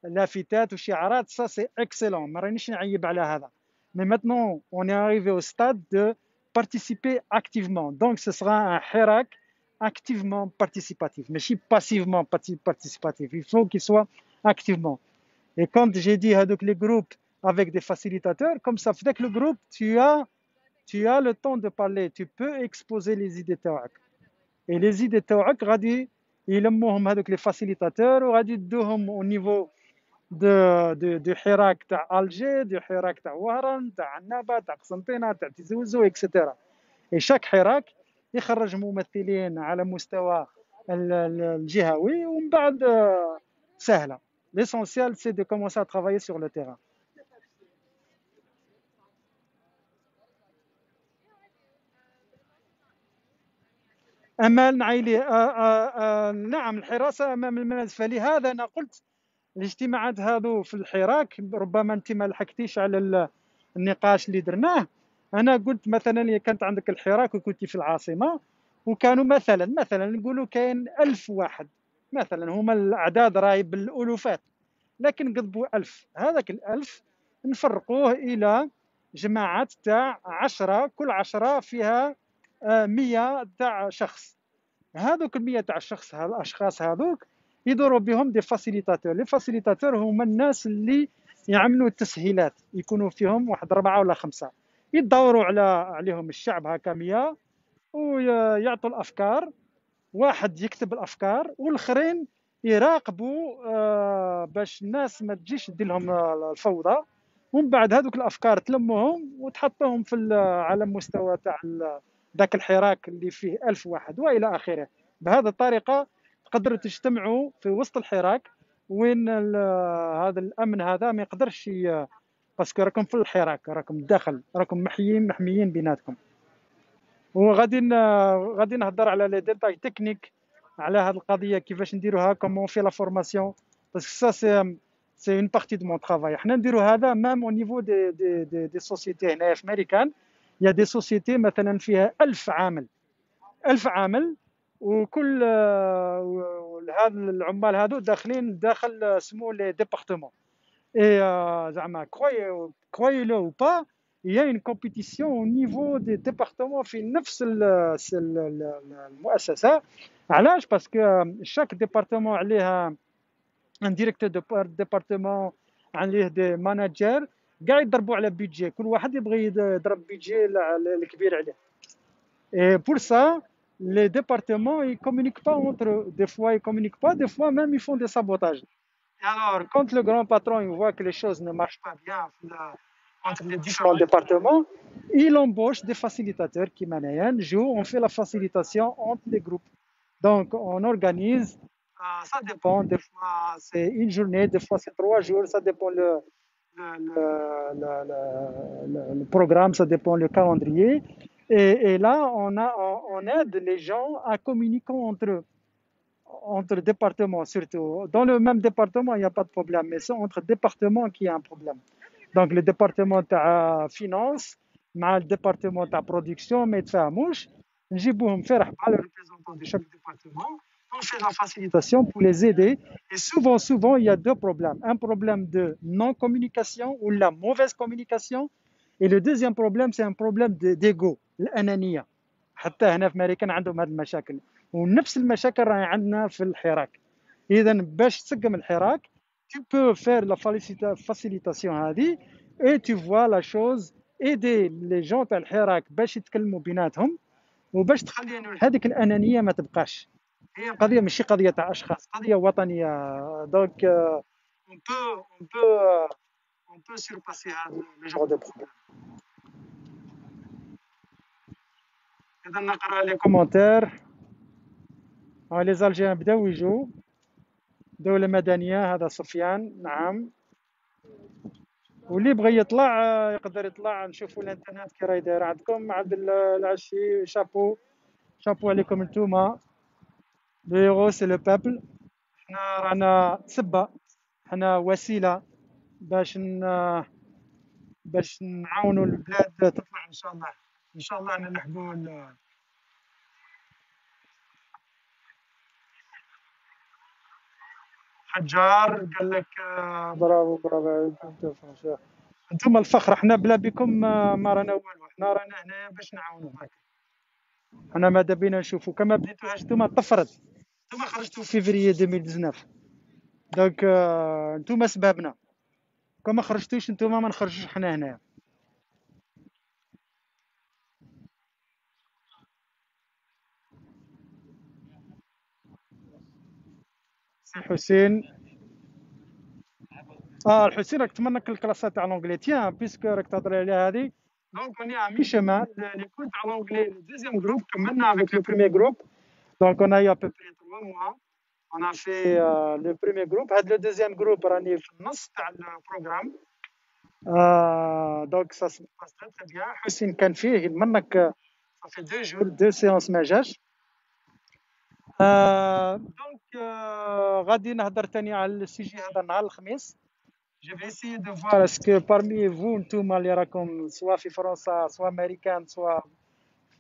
[SPEAKER 1] لافيتات وشعارات. ça c'est excellent، ما رانيش نعيب على هذا. Mais maintenant on est arrivé au stade de participer activement. Donc ce sera un hirak activement participatif, mais pas passivement participatif. Il faut qu'il soit activement. Et quand j'ai dit à les groupes avec des facilitateurs, comme ça fait que le groupe, tu as le temps de parler, tu peux exposer les idées تاعك. Et les idées تاعك غادي يلموهم هذوك les facilitateurs وغادي يدوهم au niveau de حراك تاع الجي، de حراك تاع وهران، تاع عنابه، تاع قسنطينه، تاع تيزي وزو اكسترا. et chaque حراك يخرج ممثلين على مستوى الجهوي ومن بعد سهله. L'essentiel c'est de commencer à travailler sur le terrain. أمال نعيلي نعم الحراسة أمام المنازل. فلهذا أنا قلت الاجتماعات هذو في الحراك ربما أنت ما لحقتيش على النقاش اللي درناه. انا قلت مثلا إذا كانت عندك الحراك وكنت في العاصمه وكانوا مثلا نقولوا كاين 1000 واحد مثلا، هما الاعداد راهي بالالوفات، لكن قضبوا 1000. هذاك ال1000 نفرقوه الى جماعات تاع 10، كل 10 فيها 100 تاع شخص. هذوك ال100 تاع الشخص، الاشخاص هذوك يدوروا بهم دي فاسيليتاتور. لي فاسيليتاتور هما الناس اللي يعملوا التسهيلات، يكونوا فيهم واحد 4 ولا 5 يدوروا عليهم الشعب هكا 100 ويعطوا الافكار. واحد يكتب الافكار والاخرين يراقبوا باش الناس ما تجيش تدير لهم الفوضى. ومن بعد هذوك الافكار تلموهم وتحطوهم في على مستوى تاع ذاك الحراك اللي فيه 1000 واحد والى اخره. بهذه الطريقه تقدروا تجتمعوا في وسط الحراك، وين هذا الامن هذا ما يقدرش باسكو راكم في الحراك، راكم داخل، راكم محميين بيناتكم. غادي نهضر على لي ديتاي تكنيك على هذه القضيه، كيفاش نديروها، كومون في لا فورماسيون، باسكو سا سي اون بارتي دو مون ترافاي. حنا نديرو هذا مام او نيفو دي سوسيتي هنايا في امريكان. يا دي سوسيتي مثلا فيها 1000 عامل، 1000 عامل، وكل هذا العمال هذو داخلين داخل سمو لي ديبارتمون. Et زعما croyez-le ou pas, il y a une compétition au niveau des départements في نفس المؤسسة. علاش؟ باسكو chaque département عليها un directeur de département، عليه دي ماناجر كاع يضربوا على بيدجي، كل واحد يبغي يضرب بيدجي الكبير عليه. Et pour ça, les départements ils communiquent pas entre eux. Des fois ils communiquent pas, des fois même ils font des sabotages. Alors, quand le grand patron il voit que les choses ne marchent pas bien entre les différents départements, il embauche des facilitateurs qui jouent, on fait la facilitation entre les groupes. Donc, on organise, ça dépend, des fois c'est une journée, des fois c'est 3 jours, ça dépend le programme, ça dépend le calendrier. Et là, on aide les gens à communiquer entre départements surtout. Dans le même département, il n'y a pas de problème, mais c'est entre départements qu'il y a un problème. Donc le département de finance مع le département de production ما يتفاهموش، نجيبوهم في رحبة le représentant de chaque département. On fait la facilitation pour les aider. Et souvent, il y a deux problèmes. Un problème de non-communication ou la mauvaise communication. Et le deuxième problème, c'est un problème d'ego, الأنانية. حتى هنا في أمريكا عندهم هذه المشاكل، ونفس المشاكل راهي عندنا في الحراك. إذا باش تسقم الحراك tu peux faire la facilitation هذه et tu vois la chose، aider les gens تاع الحراك باش يتكلموا بيناتهم وباش تخلي هذيك الأنانية ما تبقاش. هي قضية ماشي قضية تاع أشخاص، قضية وطنية. دونك on peut surpasser هذا le genre de problème. إذا نقرأ لي كومونتير. لي زالجيان بداو يجوا. دولة مدنية، هذا سفيان، نعم. واللي بغى يطلع يقدر يطلع. نشوفوا الانترنت كي راهي داير عندكم. عبد العشي، شابو عليكم نتوما. لو هيرو سي لو بابل. حنا رانا سبة، حنا وسيلة باش نعاونوا البلاد تطلع ان شاء الله. ان شاء الله نلحقوا. حجار قال لك برافو انتم الفخر. احنا بلا بكم ما رانا والو، احنا رانا هنا باش نعاونوا هاك. احنا ماذا بينا نشوفوا كما بديتوها انتم طفرت، انتم خرجتوا في فيفري 2019. دونك انتم سبابنا، كما خرجتوش انتم ما نخرجوش حنا هنا. سي حسين. الحسين راك تمنك الكلاسات تاع لونجلي. تيان بيسكو راك تهضري على هذه، دونك on est à mi-chemin. Les cours تاع l'anglais le deuxième groupe كملنا avec le premier groupe. Donc on a eu à peu près 3 mois. On a fait le premier groupe. هذا le deuxième groupe راني في النص تاع البروغرام. Donc ça se passe très très bien. حسين كان فيه منك ça fait 2 jours 2 séances ما جاش. دونك غادي نهضر ثاني على السيجي هذا نهار الخميس. Je vais essayer de voir est-ce que parmi vous, نتوما اللي راكم soit في فرنسا soit américain soit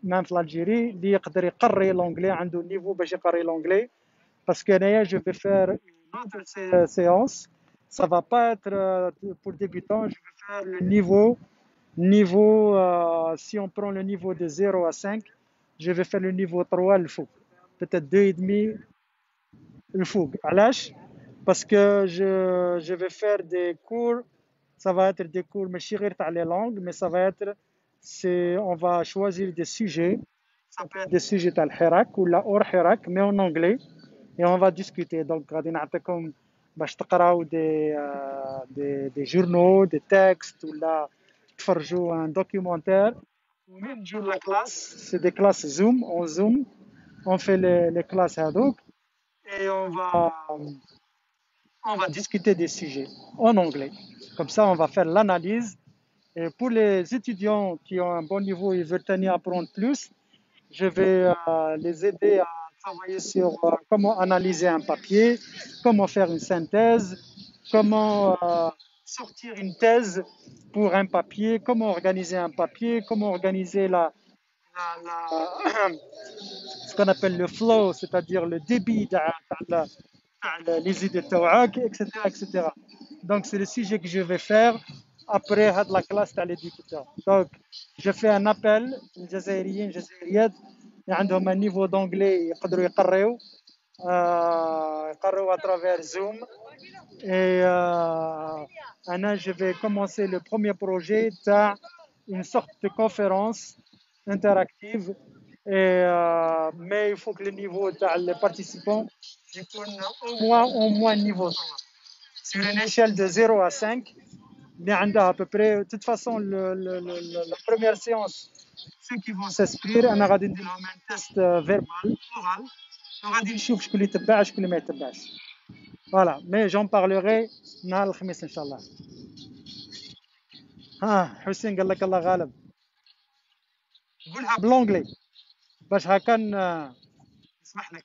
[SPEAKER 1] même في l'Algérie اللي يقدر يقري l'anglais عنده niveau باش يقري l'anglais parce que là, je vais faire une autre séance. Ça va pas être pour débutants. Je vais faire le niveau si on prend le niveau de 0 à 5, je vais faire le niveau 3 le fou. Peut-être 2,5 le fou. علاش? Parce que je vais faire des cours, ça va être des cours ماشي غير تاع les langues, mais ça va être on va choisir des sujets. Ça peut être des sujets تاع الحراك ولا hors حراك mais en anglais. Et on va discuter. Donc, غادي نعطيكم باش تقراو des journaux, des textes ولا تفرجوا un documentaire. ومن نجيو la classe, c'est des classes Zoom, en Zoom. On fait les classes هذوك et on va discuter des sujets en anglais. Comme ça, on va faire l'analyse. Et pour les étudiants qui ont un bon niveau et veulent apprendre plus, je vais les aider à travailler sur comment analyser un papier, comment faire une synthèse, comment sortir une thèse pour un papier, comment organiser un papier, comment organiser ce qu'on appelle le flow, c'est-à-dire le débit les idées تاعك, etc., etc. Donc c'est le sujet que je vais faire après la classe de l'éducateur. Donc je fais un appel للجزائريين الجزائريات اللي عندهم un niveau d'anglais يقدروا يقريوا يقروا à travers Zoom. Et Anna, je vais commencer le premier projet تاع une sorte de conférence interactive. Et, mais il faut que le niveau des participants au moins niveau 3. Sur une échelle de 0 à 5, il y a à peu près, de toute façon, la première séance, ceux qui vont s'inscrire, on a un test verbal, oral, on va dire شوف شكون اللي يتبع شكون اللي ما يتبعش. Voilà, mais j'en parlerai نهار الخميس إن شاء الله. ها حسين قال لك الله غالب. قولها بالانجلي باش هكا نسمح لك.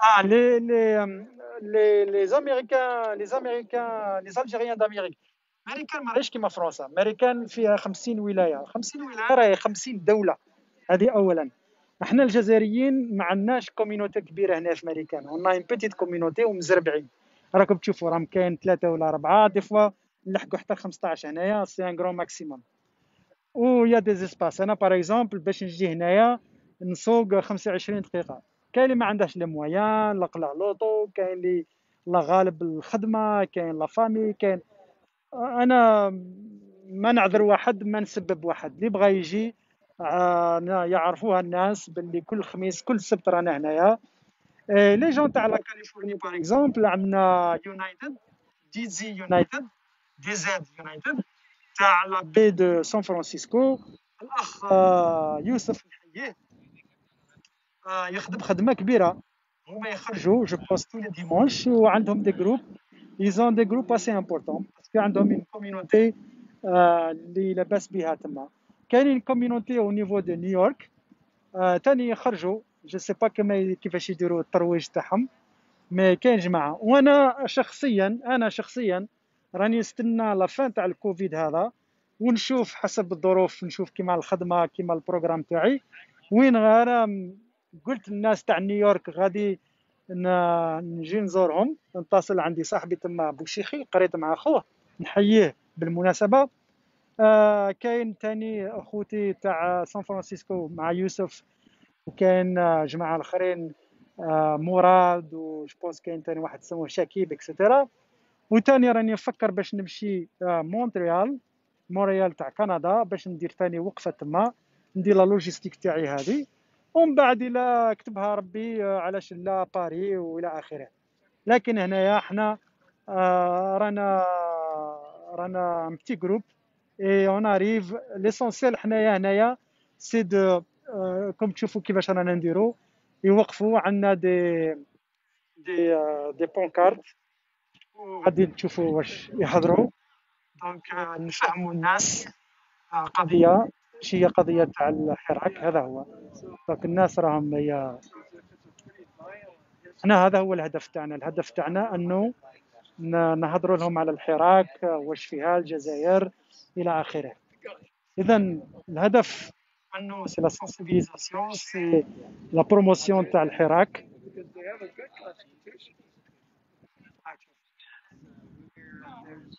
[SPEAKER 1] Ah, les Américains, les Algériens d'Amérique. Américain ماهيش كيما فرنسا. Américain فيها 50 ولاية. 50 ولاية راهي 50 دولة. هذه أولا. احنا الجزائريين ما عندناش كوميونيتي كبيرة هنا في أمريكان. On a une petite communauté ومزربعين. راكم تشوفوا راهم كاين 3 ولا 4 دي فوا نلحقوا حتى 15 هنايا سي ان غران ماكسيموم. ويا دي زيسباس انا باغ اكزومبل باش نجي هنايا نسوق 25 دقيقه. كاين اللي ما عندهاش لي مويان لا قلع لوطو، كاين اللي لا غالب الخدمه، كاين لا فامي، كاين انا ما نعذر واحد ما نسبب واحد اللي بغى يجي يعرفوها الناس باللي كل خميس كل سبت رانا هنايا. لي جون تاع لا كاليفورني باغ اكزومبل عندنا يونايتد دي زي يونايتد دي زد يونايتد تاع لا بي دو سان فرانسيسكو. الاخ يوسف نحييه يخدم خدمه كبيره. هما يخرجوا جو بونس تو لي ديمونش وعندهم دي جروب ايزون دي جروب اسي امبورطون باسكو عندهم اون كوميونيتي اللي لاباس بها تما. كاينين كوميونيتي او نيفو دو نيويورك تاني يخرجوا جو سي با كيفاش يديروا الترويج تاعهم مي كاين جماعه. وانا شخصيا راني نستنى لا فان تاع الكوفيد هذا ونشوف حسب الظروف، نشوف كيما الخدمه كيما البروغرام تاعي وين. انا قلت للناس تاع نيويورك غادي نجي نزورهم، نتصل عندي صاحبي تما بوشيخي قريت مع اخوه نحييه بالمناسبه. كاين تاني اخوتي تاع سان فرانسيسكو مع يوسف، وكاين جماعه الاخرين مراد وجبونس كاين تاني واحد اسمه شكيب اكسترا. وتاني راني نفكر باش نمشي مونريال تاع كندا باش ندير تاني وقفه تما ندير لا لوجيستيك تاعي هذه، ومن بعد الى كتبها ربي علاش لا باري والى اخره. لكن هنايا احنا رانا بتي جروب اي اون اريف ليسونسيال. حنايا هنايا سي دو كوم تشوفوا كيفاش رانا نديرو يوقفوا عندنا دي بونكارت وغادي تشوفوا واش يحضروا. دونك نفهموا الناس قضيه شي قضية تاع الحراك، هذا هو. دونك الناس راهم احنا هذا هو الهدف تاعنا. الهدف تاعنا انه نهضروا لهم على الحراك، واش فيها الجزائر الى اخره. اذا الهدف انه سي لا سنسيبيليزاسيون، سي لا بروموسيون تاع الحراك.
[SPEAKER 3] because they have a good constitution. There's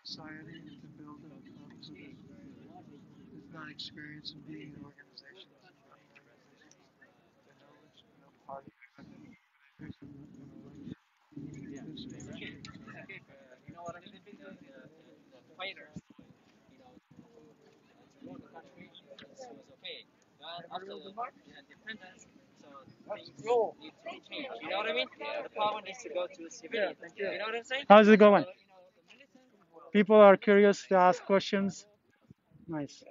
[SPEAKER 3] society to build up clubs who's not experienced in being in organizations. Party. Cool.
[SPEAKER 5] You know what I mean? The power needs to go to the civilian. You know what I'm saying?
[SPEAKER 1] How's it going? People are curious to ask questions. Nice.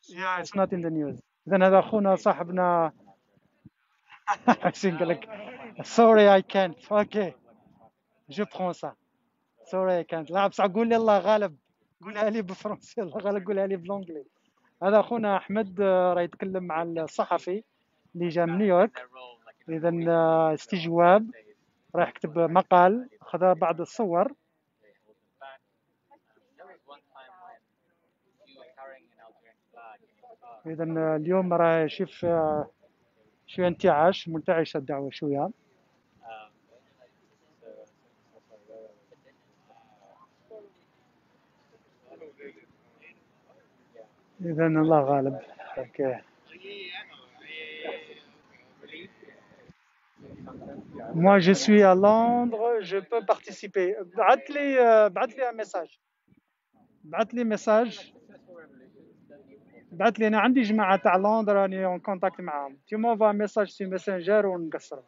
[SPEAKER 1] Yeah, it's not in the news. إذن هذا أخونا صاحبنا حسين قال لك sorry I can't. Okay. Je prends ça. Sorry I can't. لا بصح قول لي الله غالب. قولها لي بالفرنسي، الله غالب قولها لي بالانجلي. هذا اخونا احمد راه يتكلم مع الصحفي اللي جا من نيويورك. اذا استجواب، راح يكتب مقال، خذ بعض الصور. اذا اليوم راه شوف شويه انتعاش، منتعشه الدعوه شويه. اذا الله غالب. اوكي. Moi, je suis à Londres, je peux participer. بعت لي un message. بعت لي ميساج. بعت لي انا عندي جماعه تاع لندن راني اون كونتاكت معاهم. tu m'envoies un message sur messenger ونقصروا.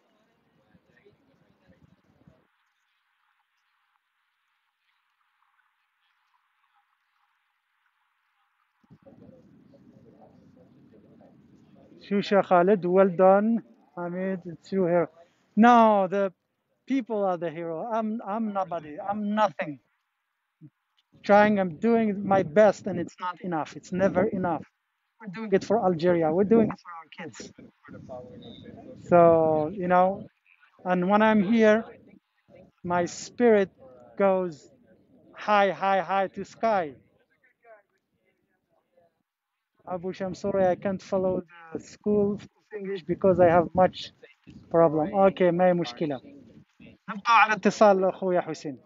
[SPEAKER 1] Shusha Khalid, well done. Hamid, it's you here. No, the people are the hero. I'm nobody. I'm nothing. I'm doing my best, and it's not enough. It's never enough. We're doing it for Algeria. We're doing it for our kids. So, and when I'm here, my spirit goes high, high, high to sky. Abu Sham, sorry, I can't follow the school of English because I have much problem. Okay, ما هي مشكلة. نبقى على اتصال أخويا حسين.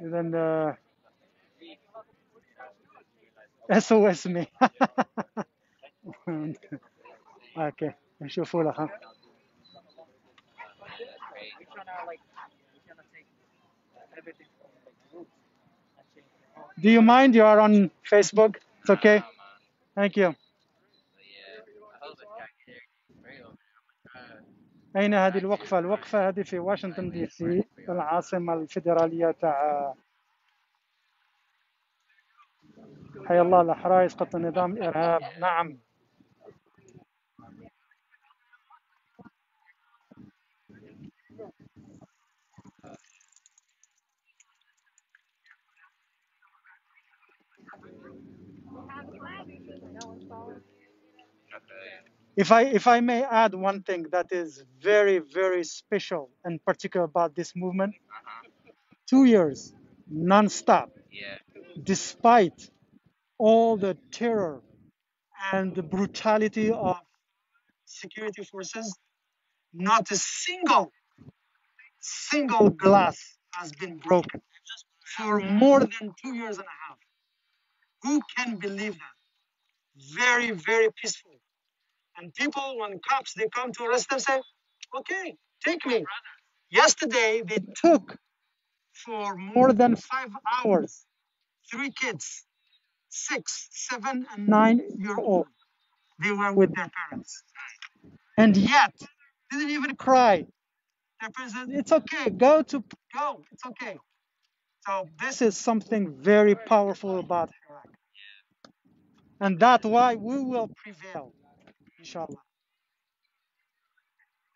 [SPEAKER 1] إذا SOS me. اوكي نشوفوا لها. Do you mind? You are on Facebook. It's okay. Thank you. أين هذه الوقفة؟ الوقفة هذه في واشنطن دي سي، العاصمة الفيدرالية تاع حي الله الأحرار يسقط النظام الإرهاب. نعم. If I may add one thing that is very, very special and particular about this movement, 2 years non-stop, despite all the terror and the brutality of security forces, not a single glass has been broken for more than 2 years and a half. Who can believe that? Very, very peaceful. And people, when cops, they come to arrest them, say, okay, take me. Yesterday, they took for more than 5 hours 3 kids, 6, 7, and 9-year-old. They were with their parents. And yet, they didn't even cry. Their parents said, it's okay, go, it's okay. So this is something very powerful about Iraq. And that's why we will prevail, inshallah.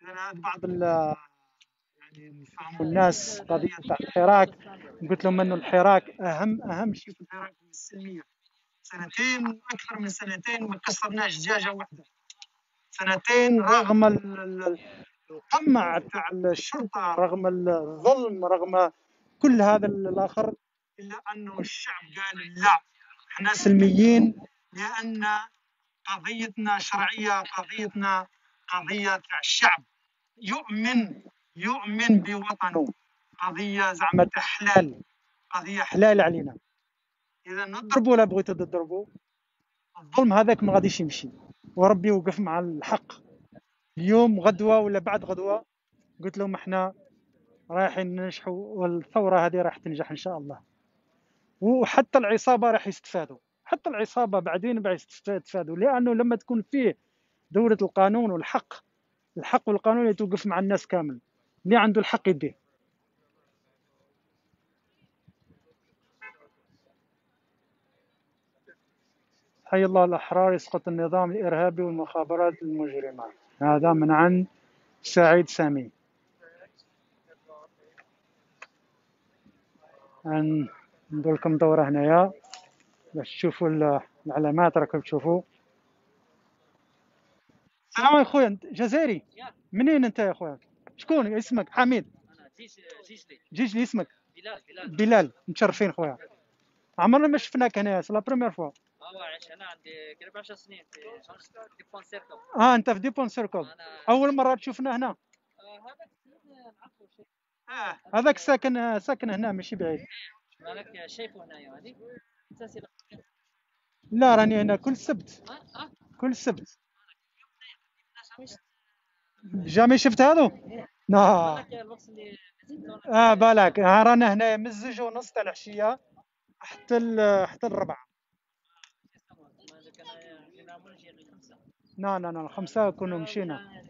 [SPEAKER 1] لأن هذا بعض يعني نفهموا الناس قضية تاع الحراك. قلت لهم أنه الحراك أهم شيء في الحراك هو السلمية. سنتين، أكثر من سنتين ما كسرناش دجاجة واحدة. سنتين رغم القمع تاع الشرطة، رغم الظلم، رغم كل هذا الآخر، إلا أنه الشعب قال لا، احنا سلميين، لأن قضيتنا شرعية، قضيتنا قضية تاع الشعب يؤمن بوطنه، قضية زعما تاع حلال، قضية حلال علينا. إذا نضربوا ولا بغيتوا تضربوا، الظلم هذاك ما غاديش يمشي، وربي يوقف مع الحق. اليوم غدوة ولا بعد غدوة قلت لهم احنا رايحين ننجحوا، والثورة هذه راح تنجح إن شاء الله، وحتى العصابة راح يستفادوا، حتى العصابة بعدين راح يستفادوا، لأنه لما تكون فيه دولة القانون والحق، الحق والقانون يتوقف مع الناس كامل، اللي عنده الحق يديه. حي الله الأحرار يسقط النظام الإرهابي والمخابرات المجرمة. هذا من عند سعيد سامي. ندير لكم دورة هنايا باش تشوفوا العلامات. راكم تشوفوا. السلام عليكم خويا، انت جزائري؟ منين انت يا خويا؟ شكون اسمك؟ حميد؟
[SPEAKER 5] انا جيجلي.
[SPEAKER 1] جيجلي اسمك؟
[SPEAKER 5] بلال.
[SPEAKER 1] بلال، متشرفين خويا. عمرنا ما شفناك هنا، سي لا بروميير فوا.
[SPEAKER 5] عايش انا عندي قريب 10 سنين في ديفون سيركل.
[SPEAKER 1] انت في ديبون سيركل. اول مرة تشوفنا هنا؟
[SPEAKER 5] هذاك نعرفه شيء.
[SPEAKER 1] هذاك ساكن هنا ماشي بعيد.
[SPEAKER 5] مالك شايفه هنايا هذه؟
[SPEAKER 1] لا راني هنا كل سبت. كل سبت. جامي شفت هذا؟ لا. بالك رانا هنا من 2:30 تاع العشية حتى حتى الربعة. لا 5 كنا مشينا.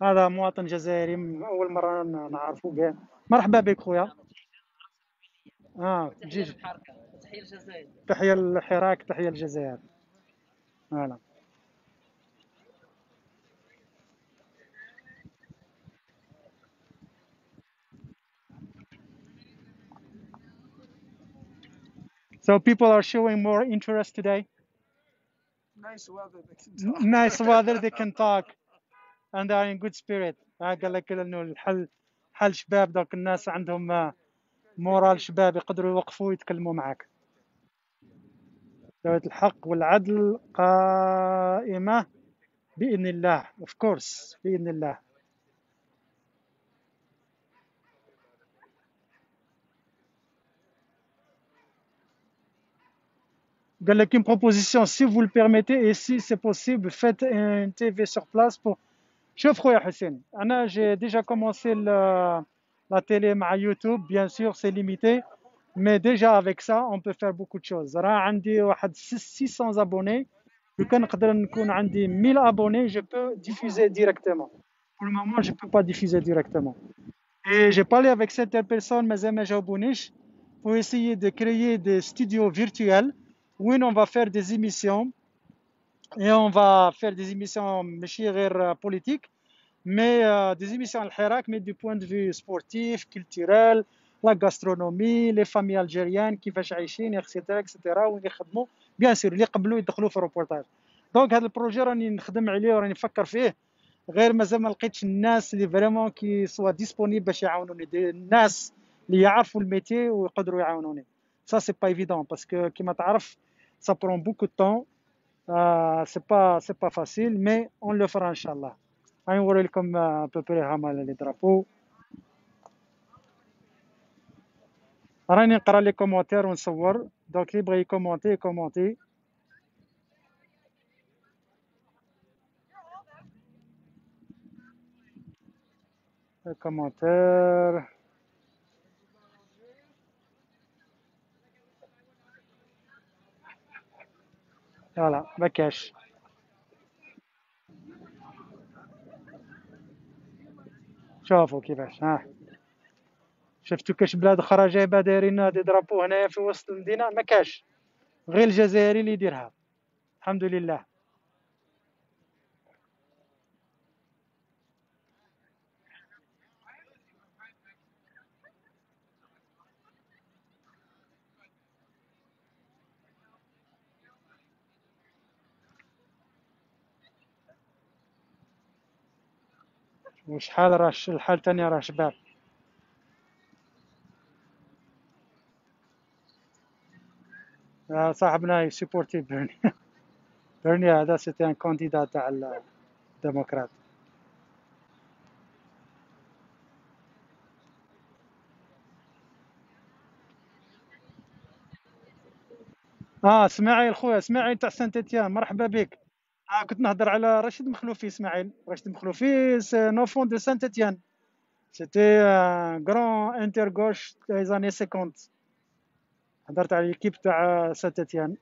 [SPEAKER 1] هذا مواطن جزائري أول مرة نعرفه به. مرحبا بك خويا. جيجي.
[SPEAKER 5] تحية الجزائر.
[SPEAKER 1] تحية الحراك، تحية الجزائر. فوالا. So people are showing more interest today.
[SPEAKER 3] Nice weather, they can talk.
[SPEAKER 1] Nice weather, they can talk and they are in good spirit. قال لك انه الحل شباب، دوك الناس عندهم مورال شباب، يقدروا يوقفوا ويتكلموا معك. دولة الحق والعدل قائمة بإذن الله. of course بإذن الله. قال لك une proposition si vous le permettez et si c'est possible faites un TV sur place pour. شوف خويا حسين، أنا j'ai déjà commencé la télé مع يوتيوب. bien sûr c'est limité mais déjà avec ça on peut faire beaucoup de choses. راه عندي واحد 600 abonnés. لو كان نقدر نكون عندي 1000 abonnés je peux diffuser directement. pour le moment je peux pas diffuser directement. et j'ai parlé avec certaines personnes مازال ما جاوبونيش pour essayer de créer des studios virtuels où on va faire des émissions et on va faire des émissions ماشي غير politiques mais des émissions الحراك mais du point de vue sportif, culturel, la gastronomie, les familles algériennes كيفاش عايشين etc وين يخدموا bien sûr اللي قبلوا يدخلوا في الروبورتاج. دونك هذا البروجي راني نخدم عليه وراني نفكر فيه، غير مازال ما لقيتش الناس اللي فريمون كي سوا ديسپونيبل باش يعاونوني، الناس اللي يعرفوا الميتي ويقدروا يعاونوني. ça c'est pas évident parce que كيما تعرف ça prend beaucoup de temps. c'est pas facile mais on le fera ان شاء الله. غنوري لكم بوبري هما لي درابو. راني نقرا لي كومونتير ونصور، دونك اللي بغى يكومونتي يكومونتي. كومونتير فوالا ما كاش. شوفوا كيفاش شفتوا كاش بلاد اخرى جايبه دايرين دي درابو هنايا في وسط المدينه، ما كاش، غير الجزائري اللي يديرها الحمد لله. وشحال راش الحال تاني راه شباب. صاحبنا يسيبورتي بيرني. بيرني هذا سيتي ان كانديدا تاع الديمقراط. اسماعيل خويا، اسماعيل تاع سانت اتيان، مرحبا بك. كنت نهضر على رشيد مخلوفي. اسماعيل رشيد مخلوفي سي نوفون دو سانت اتيان. سيتي ان غران انتر غوش دي زاني 50. هضرت على ليكيب تاع سانت اتيان.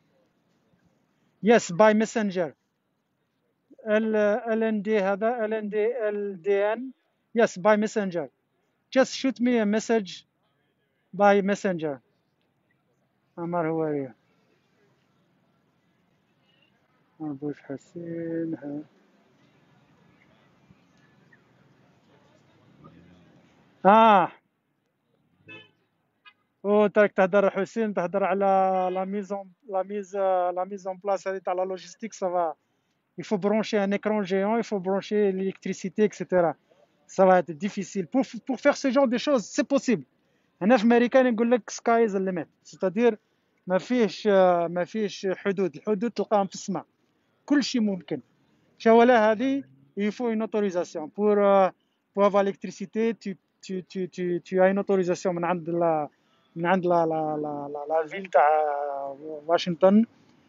[SPEAKER 1] يس باي ميسنجر. ال ان دي هذا ال ان دي ال دي ان. يس باي ميسنجر. just shoot me a message by messenger. عمر هواري. بوش حسين. وتاك تهدر حسين، تهدر على لا ميز اون بلاس هذه تاع لا لوجيستيك. سافا il faut brancher un écran géant, il faut brancher l'électricité, etc. Ça va être difficile. Pour faire ce genre de choses, c'est possible. هنا في امريكان يقول لك sky is the limit. c'est-à-dire ما فيش حدود. الحدود تلقاهم في السماء. كل شيء ممكن. شوالا هذه il faut une autorisation pour avoir l'électricité. Tu as une autorisation من عند la ville تاع Washington.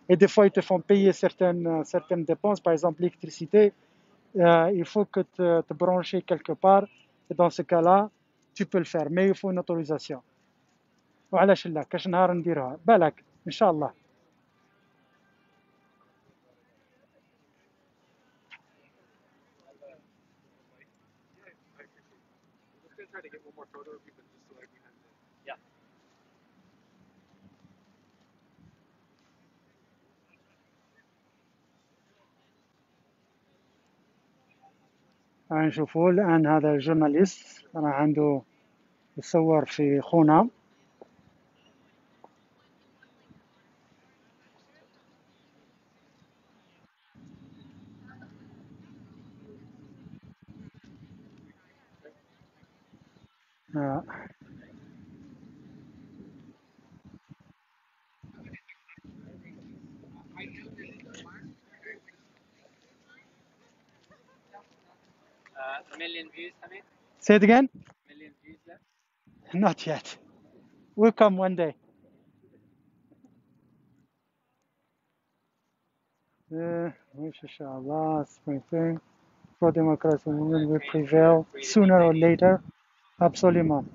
[SPEAKER 1] Et des fois, ils te font payer certaines dépenses. Par exemple, l'électricité, il faut que te brancher quelque part. Et dans ce cas-là, tu peux le faire. Mais il faut une autorisation. وعلاش لا كاش نهار نديرها بالك ان شاء الله. نشوفوا الان هذا الجورناليست راه عنده يصور في خونا.
[SPEAKER 5] A million views, I mean.
[SPEAKER 1] Say it again.
[SPEAKER 5] Million views left.
[SPEAKER 1] Not yet. Will come one day. Wish inshallah spring thing for democracy movement will prevail sooner or later. Absolument.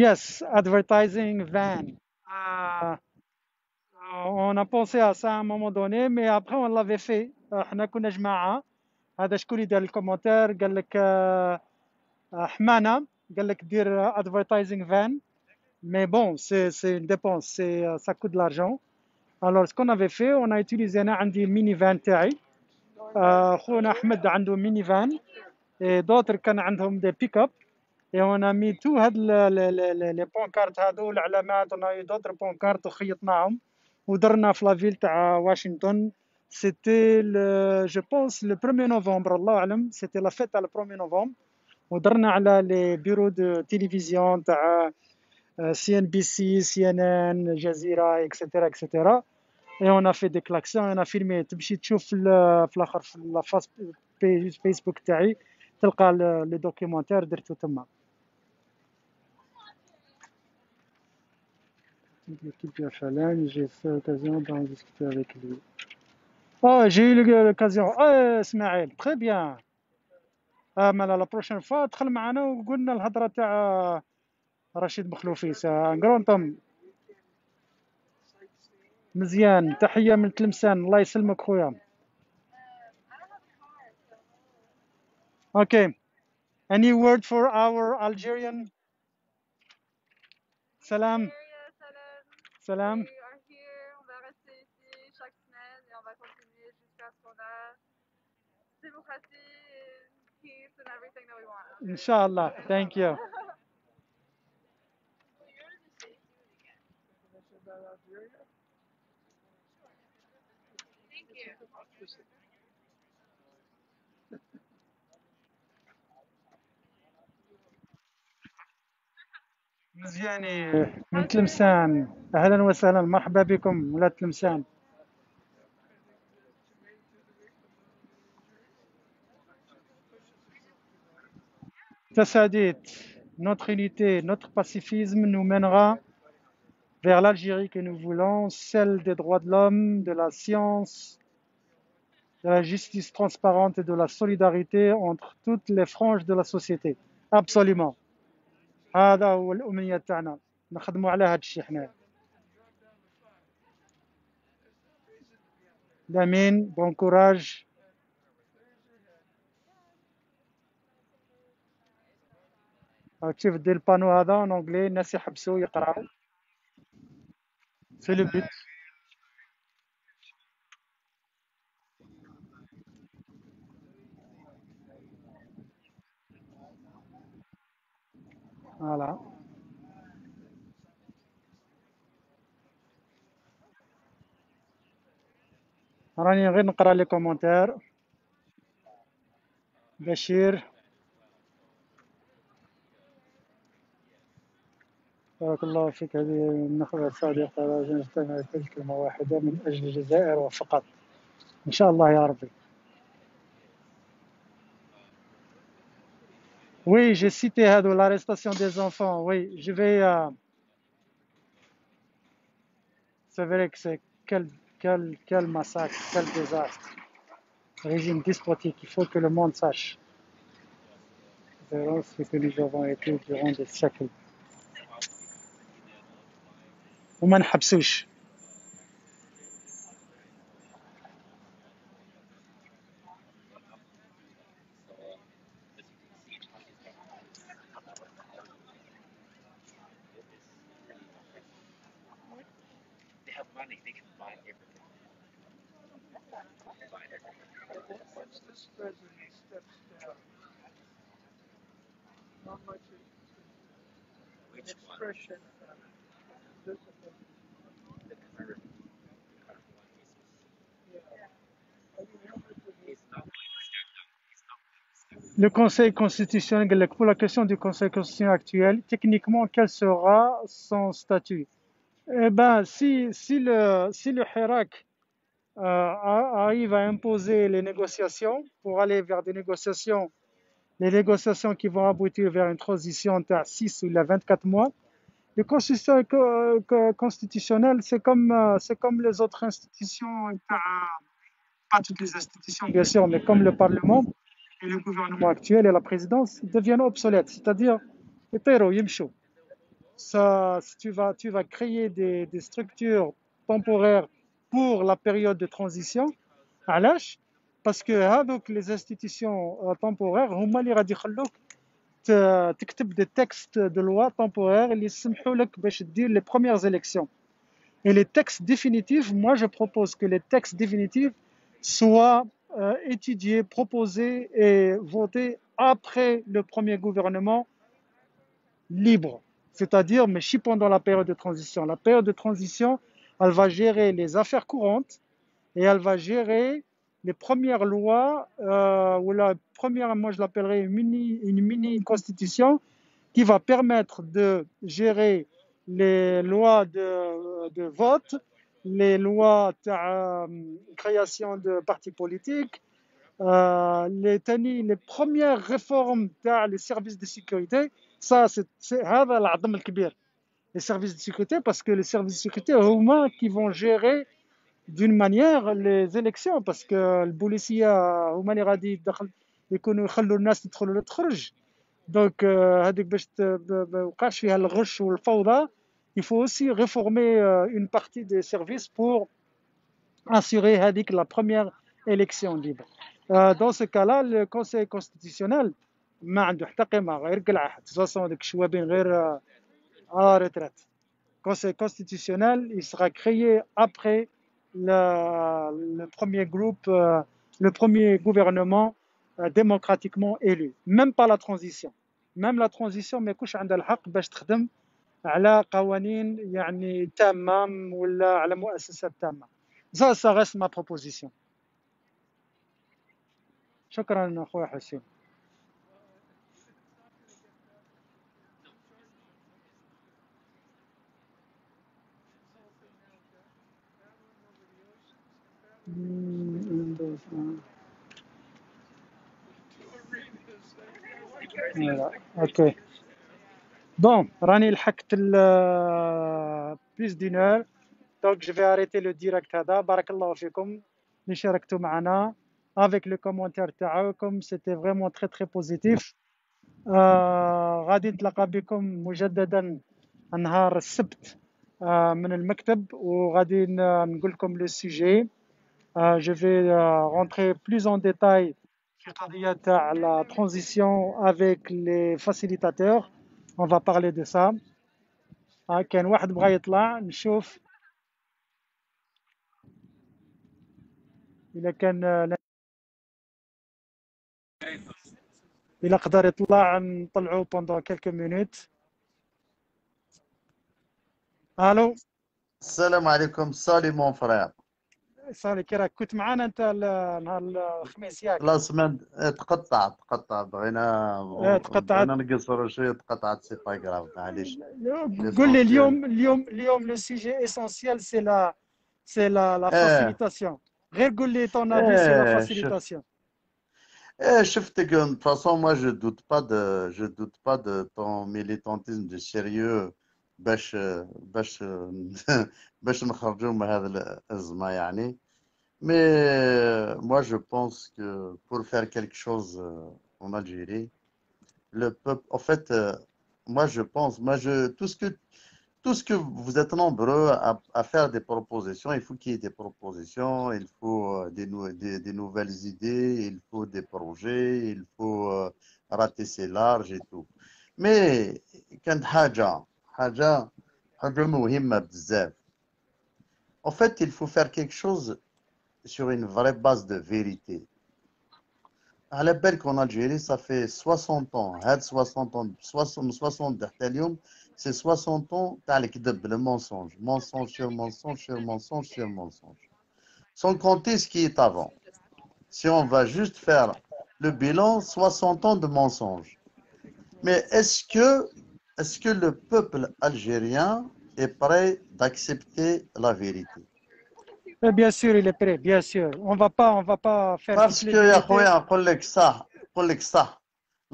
[SPEAKER 1] Yes, advertising van. On a pensé à ça à un moment donné, mais après on l'avait fait. احنا كنا جماعة. هذا شكون اللي دار الكومنتير قال لك حمانة قال لك دير advertising van. Mais bon, c'est une dépense, ça coûte de l'argent. Alors ce qu'on avait fait, on a utilisé انا عندي ميني فان تاعي. خونا احمد عنده ميني فان. et d'autres كان عندهم des pick-up. Et on a mis tout هاد les pancartes هادو العلامات. On a eu d'autres pancartes وخيطناهم ودرنا في لا فيل تاع واشنطن. C'était je pense le 1er novembre الله أعلم. C'était la fête le 1er novembre. ودرنا على les bureaux de télévision تاع CNBC, CNN, الجزيرة, etc. etc. Et on a fait des klaxons, on a filmé. تمشي تشوف في الآخر في الفيسبوك تاعي تلقى لي دوكيومونتير درتو تما. L'équipe de Falagne, j'ai eu l'occasion d'en discuter avec lui. Oh, j'ai eu l'occasion. Oh, Ismaël, très bien. mais la prochaine fois دخل معنا وقلنا الهضره تاع رشيد مخلوفي. ان كرون طم. مزيان، تحيه من تلمسان. الله يسلمك خويا. Okay. Any word for our Algerian? Salam. Salam.
[SPEAKER 6] We are here, on va rester ici chaque semaine et on va continuer jusqu'à ce qu'on a démocratie, peace and everything that we want.
[SPEAKER 1] Inshallah. Thank you.
[SPEAKER 6] Thank you.
[SPEAKER 1] مزياني من تلمسان، اهلا وسهلا، مرحبا بكم ولاد تلمسان. Tassadit, notre unité, notre pacifisme nous mènera vers l'Algérie que nous voulons, celle des droits de l'homme, de la science, de la justice transparente et de la solidarité entre toutes les franges de la société. Absolument. هذا هو الأمنية تاعنا، نخدموا على هذا الشيء حنا. لامين، بون كوراج. تشوف دير البانو هذا en anglais، الناس يحبسوا يقراوا. C'est le but. Voilà. راني غير نقرا لي كومونتير. بشير، بارك الله فيك. هذه النخبة الصادقة، نجتمع في كلمة واحدة من أجل الجزائر وفقط، إن شاء الله يا ربي. Oui, j'ai cité l'arrestation des enfants. Oui, je vais. C'est vrai que c'est quel massacre, quel désastre. Régime despotique, il faut que le monde sache. C'est ce que nous avons été durant des siècles. وما نحبسوش.
[SPEAKER 3] Once this president steps down, how much is an expression of discipline?
[SPEAKER 1] Le Conseil constitutionnel, pour la question du Conseil constitutionnel actuel, techniquement, quel sera son statut? Eh ben, si le Hirak arrive à imposer les négociations pour aller vers des négociations, les négociations qui vont aboutir vers une transition à 6 ou 24 mois, le Conseil constitutionnel, c'est comme les autres institutions, pas toutes les institutions bien sûr, mais comme le Parlement et le gouvernement actuel et la présidence deviennent obsolètes, c'est-à-dire tu vas créer des structures temporaires pour la période de transition. علاش؟ parce que هذوك les institutions temporaires هما اللي غادي يخلوك تكتب des textes de loi temporaires اللي يسمحوا لك باش دير les premières élections. Et les textes définitifs, moi je propose que les textes définitifs soient étudiés, proposés et votés après le premier gouvernement libre. C'est-à-dire, mais si pendant la période de transition. La période de transition, elle va gérer les affaires courantes et elle va gérer les premières lois, ou la première, moi je l'appellerais une mini-constitution qui va permettre de gérer les lois de vote, les lois de création de partis politiques, les premières réformes des services de sécurité. Ça, c'est هذا العظم الكبير. Les services de sécurité, parce que les services de sécurité, هما qui vont gérer d'une manière les élections, parce que البوليسية هما اللي غادي يكونوا يخلوا الناس تدخل وتخرج. Donc, هذيك باش ما يوقعش فيها الغش والفوضى. Il faut aussi réformer une partie des services pour assurer هذيك la première élection libre. Dans ce cas-là, le Conseil constitutionnel ما عنده حتى قيمة، غير قلعة. De toute façon هذوك الشوابين غير retraite. Conseil constitutionnel, il sera créé après le premier groupe, le premier gouvernement démocratiquement élu. Même pas la transition. Même la transition ما يكونش عندها الحق باش تخدم على قوانين يعني تامة ولا على مؤسسات تامة. Ça reste ma proposition. شكرا أخوي حسين. Voilà. Ok. Bon, راني لحقت plus d'une heure. Donc je vais arrêter le direct هذا. بارك الله فيكم اللي شاركتوا معنا avec le commentaire تاعكم. C'était vraiment très très positif. غادي نتلاقى بكم مجددا نهار السبت من المكتب وغادي نقول لكم لو سوجي. Je vais rentrer plus en détail في قضية تاع la transition avec les facilitateurs. On va parler de ça. كان واحد بغى يطلع نشوف إذا كان إذا قدر يطلع نطلعوه pendant quelques minutes. الو
[SPEAKER 7] السلام عليكم. سالي مون فرير.
[SPEAKER 1] صالح كي راك كنت معانا انت نهار الخميس ياك؟
[SPEAKER 7] لا سمان تقطع بغينا
[SPEAKER 1] تقطعت.
[SPEAKER 7] نقصروا شويه تقطعت سي با كراف معليش.
[SPEAKER 1] قول لي اليوم لو سيجي اسونسيال سي لا فاسيليتاسيون. غير قول لي طون افي سي لا فاسيليتاسيون.
[SPEAKER 7] شفتك de toute façon moi je doute pas de ton militantisme de sérieux باش نخرجوا من هذا الأزمة يعني. Mais moi je pense que pour faire quelque chose en Algérie, le peuple, en fait, moi je pense, tout ce que vous êtes nombreux à faire des propositions, il faut qu'il y ait des propositions, il faut des nouvelles idées, il faut des projets, il faut ratisser large et tout. Mais كانت حاجة مهمة بزاف. En fait, il faut faire quelque chose sur une vraie base de vérité. À la belle qu'en Algérie, ça fait 60 ans. 60 حتى اليوم, c'est 60 ans تاع الكذب, le mensonge. Mensonge sur mensonge sur mensonge sur mensonge. Sans compter ce qui est avant. Si on va juste faire le bilan, 60 ans de mensonge. Mais est-ce que le peuple algérien est prêt d'accepter la vérité?
[SPEAKER 1] Bien sûr, il est prêt, bien sûr. On va pas faire.
[SPEAKER 7] Parce que يا خويا نقول لك صح,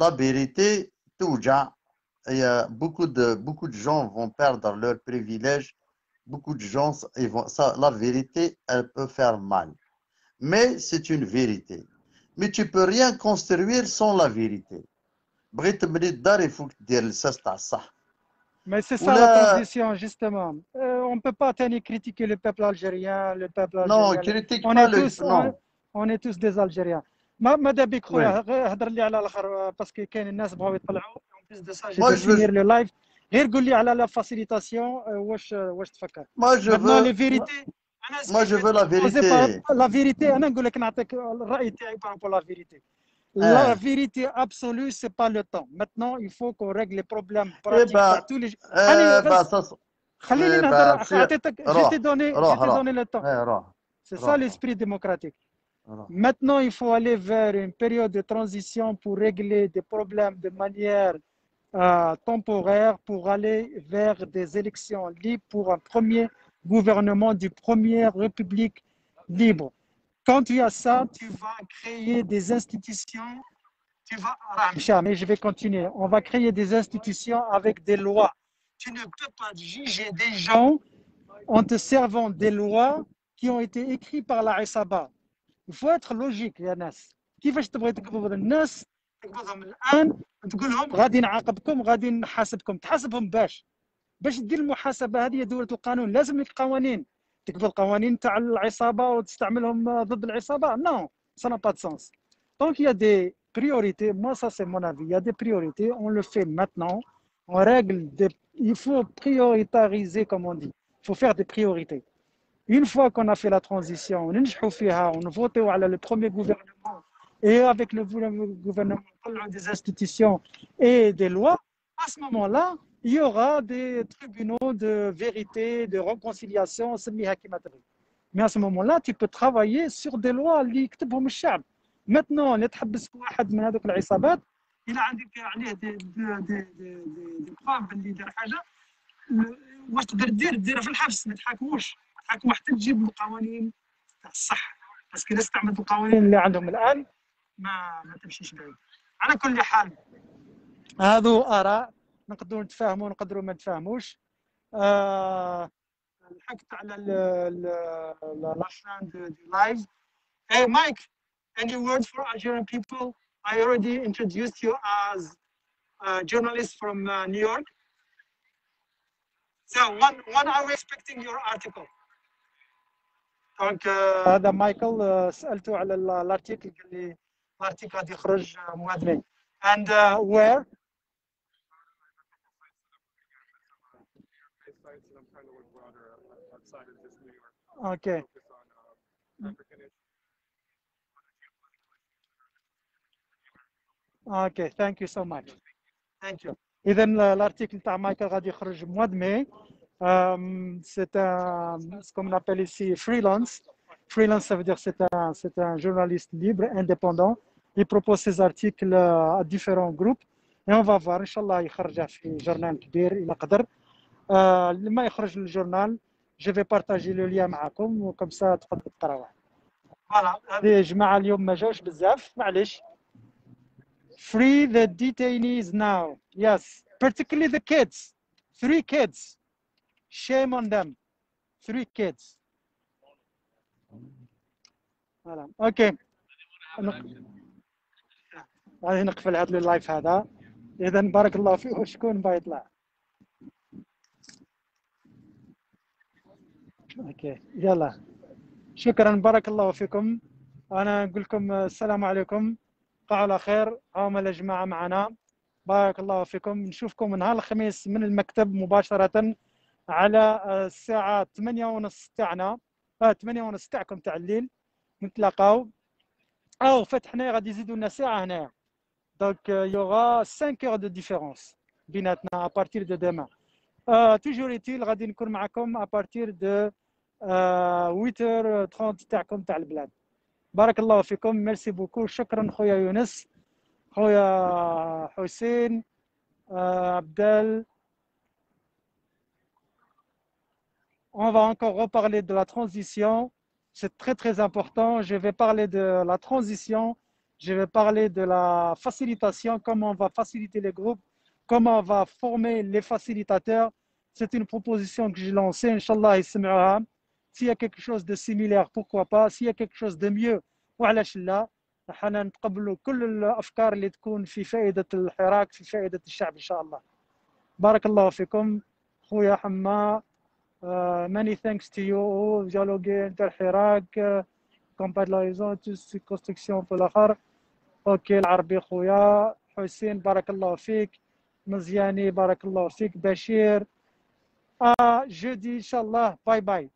[SPEAKER 7] la vérité توجع. Il y a beaucoup de gens vont perdre leurs privilèges. Beaucoup de gens, la vérité, elle peut faire mal. Mais c'est une vérité. Mais tu peux rien construire sans la vérité. بغيت تبني الدار, il faut دير الساس تاع الصح.
[SPEAKER 1] Mais c'est ça la transition, justement. On ne peut pas critiquer le peuple algérien,
[SPEAKER 7] Non, critique pas le...
[SPEAKER 1] On est tous des Algériens. ماذا بك خويا هضر لي على الاخر باسكو كاين الناس بغاو يطلعوا اون بليس دو سا جي فينير لو لايف. غير قول لي على لا فاسيليتاسيون واش تفكر.
[SPEAKER 7] Moi je veux la vérité.
[SPEAKER 1] La vérité انا نقول لك نعطيك الراي تاعي بارابول لا فيريتي. La vérité absolue, c'est pas le temps. Maintenant, il faut qu'on règle les problèmes pratiques par tous les jours. Je t'ai donné le temps. C'est ça l'esprit démocratique. Maintenant, il faut aller vers une période de transition pour régler des problèmes de manière temporaire, pour aller vers des élections libres, pour un premier gouvernement du première république libre. Quand tu as ça, tu vas créer des institutions, mais je vais continuer. On va créer des institutions avec des lois. Tu ne peux pas juger des gens en te servant des lois qui ont été écrites par la Isaba. Il faut être logique يا ناس. كيفاش تبغي تقبض الناس تقبضهم الآن وتقول لهم غادي نعاقبكم غادي نحاسبكم. تحاسبهم باش دير المحاسبة هذه دولة القانون. لازم لك قوانين. تقبل القوانين تاع العصابة وتستعملهم ضد العصابة. Non, ça n'a pas de sens. Donc il y a des priorités. Moi ça c'est mon avis. Il y a des priorités. On le fait maintenant. On règle il faut prioritariser comme on dit. Il faut faire des priorités. Une fois qu'on a fait la transition, on vote le premier gouvernement et avec le gouvernement des institutions et des lois, à ce moment-là, il y aura des tribunaux de vérité, de réconciliation. Mais à ce moment-là, tu peux travailler sur des lois اللي يكتبهم الشعب. Maintenant, اللي تحبس واحد من هذوك العصابات إلا عندك عليه دي بروف اللي دار حاجة واش تقدر دير في الحبس ما تحاكموش. حكم حتى تجيب القوانين الصح. بس كي استعملت القوانين اللي عندهم الان ما تمشيش بعيد. على كل حال هذو اراء نقدروا نتفاهموا نقدروا ما نتفاهموش. لحقت على لاشين دو لايف. Hey Mike, any words for Algerian people? I already introduced you as a journalist from New York. So when are we expecting your article? دونك هذا مايكل سالته على الارتيكل قال لي الارتيكل غادي يخرج مواد ماي. And where? Okay. Okay, thank you so much. Thank you. إذا الارتيكل تاع مايكل غادي يخرج مواد ماي. C'est ce qu'on appelle ici freelance. Freelance, ça veut dire c'est un journaliste libre, indépendant. Il propose ses articles à différents groupes. Et on va voir, Inch'Allah, يخرجها في جورنال كبير إلا قدر. لما يخرج الجورنال je vais partager le lien معكم وكم سا تقدروا تقراوه. فوالا هذه جماعة اليوم ما جاوش بزاف معليش. Free the detainees now. Yes, particularly the kids. 3 kids. Shame on them. 3 kids. فوالا اوكي. غادي نقفل هذا اللايف هذا. إذا بارك الله فيكم. شكون باغي يطلع؟ اوكي يلا شكرا بارك الله فيكم. انا نقول لكم السلام عليكم، بقوا على خير. هاهم الجماعه معنا، بارك الله فيكم. نشوفكم نهار الخميس من المكتب مباشره على الساعه 8:30 تاعنا، 8:30 تاعكم تاع الليل نتلاقاو. او فتحنا غادي يزيدوا لنا ساعه هنايا، دونك يوغا 5 heures de différence بيناتنا ابارتير دو دوما. توجور يتيل غادي نكون معكم ابارتير دو 8h30 تاعكم تاع البلاد. بارك الله فيكم. ميرسي بوكو. شكرا خويا يونس، خويا حسين، Abdel. On va encore reparler de la transition. C'est très très important. Je vais parler de la transition. Je vais parler de la facilitation, comment on va faciliter les groupes, comment on va former les facilitateurs. C'est une proposition que j'ai lancée. Inch'Allah, يسمعوها. S'il y a quelque chose de similaire, pourquoi pas. S'il y a quelque chose de mieux, وعلاش لا. حنا نتقبلوا كل الأفكار اللي تكون في فائدة الحراك، في فائدة الشعب إن شاء الله. بارك الله فيكم. خويا حما. Many thanks to you. ديالوغي انت الحراك كومباد لايزون توس كونستركسيون في الاخر. اوكي العربي خويا حسين بارك الله فيك. مزياني بارك الله فيك. بشير جودي ان شاء الله. باي باي.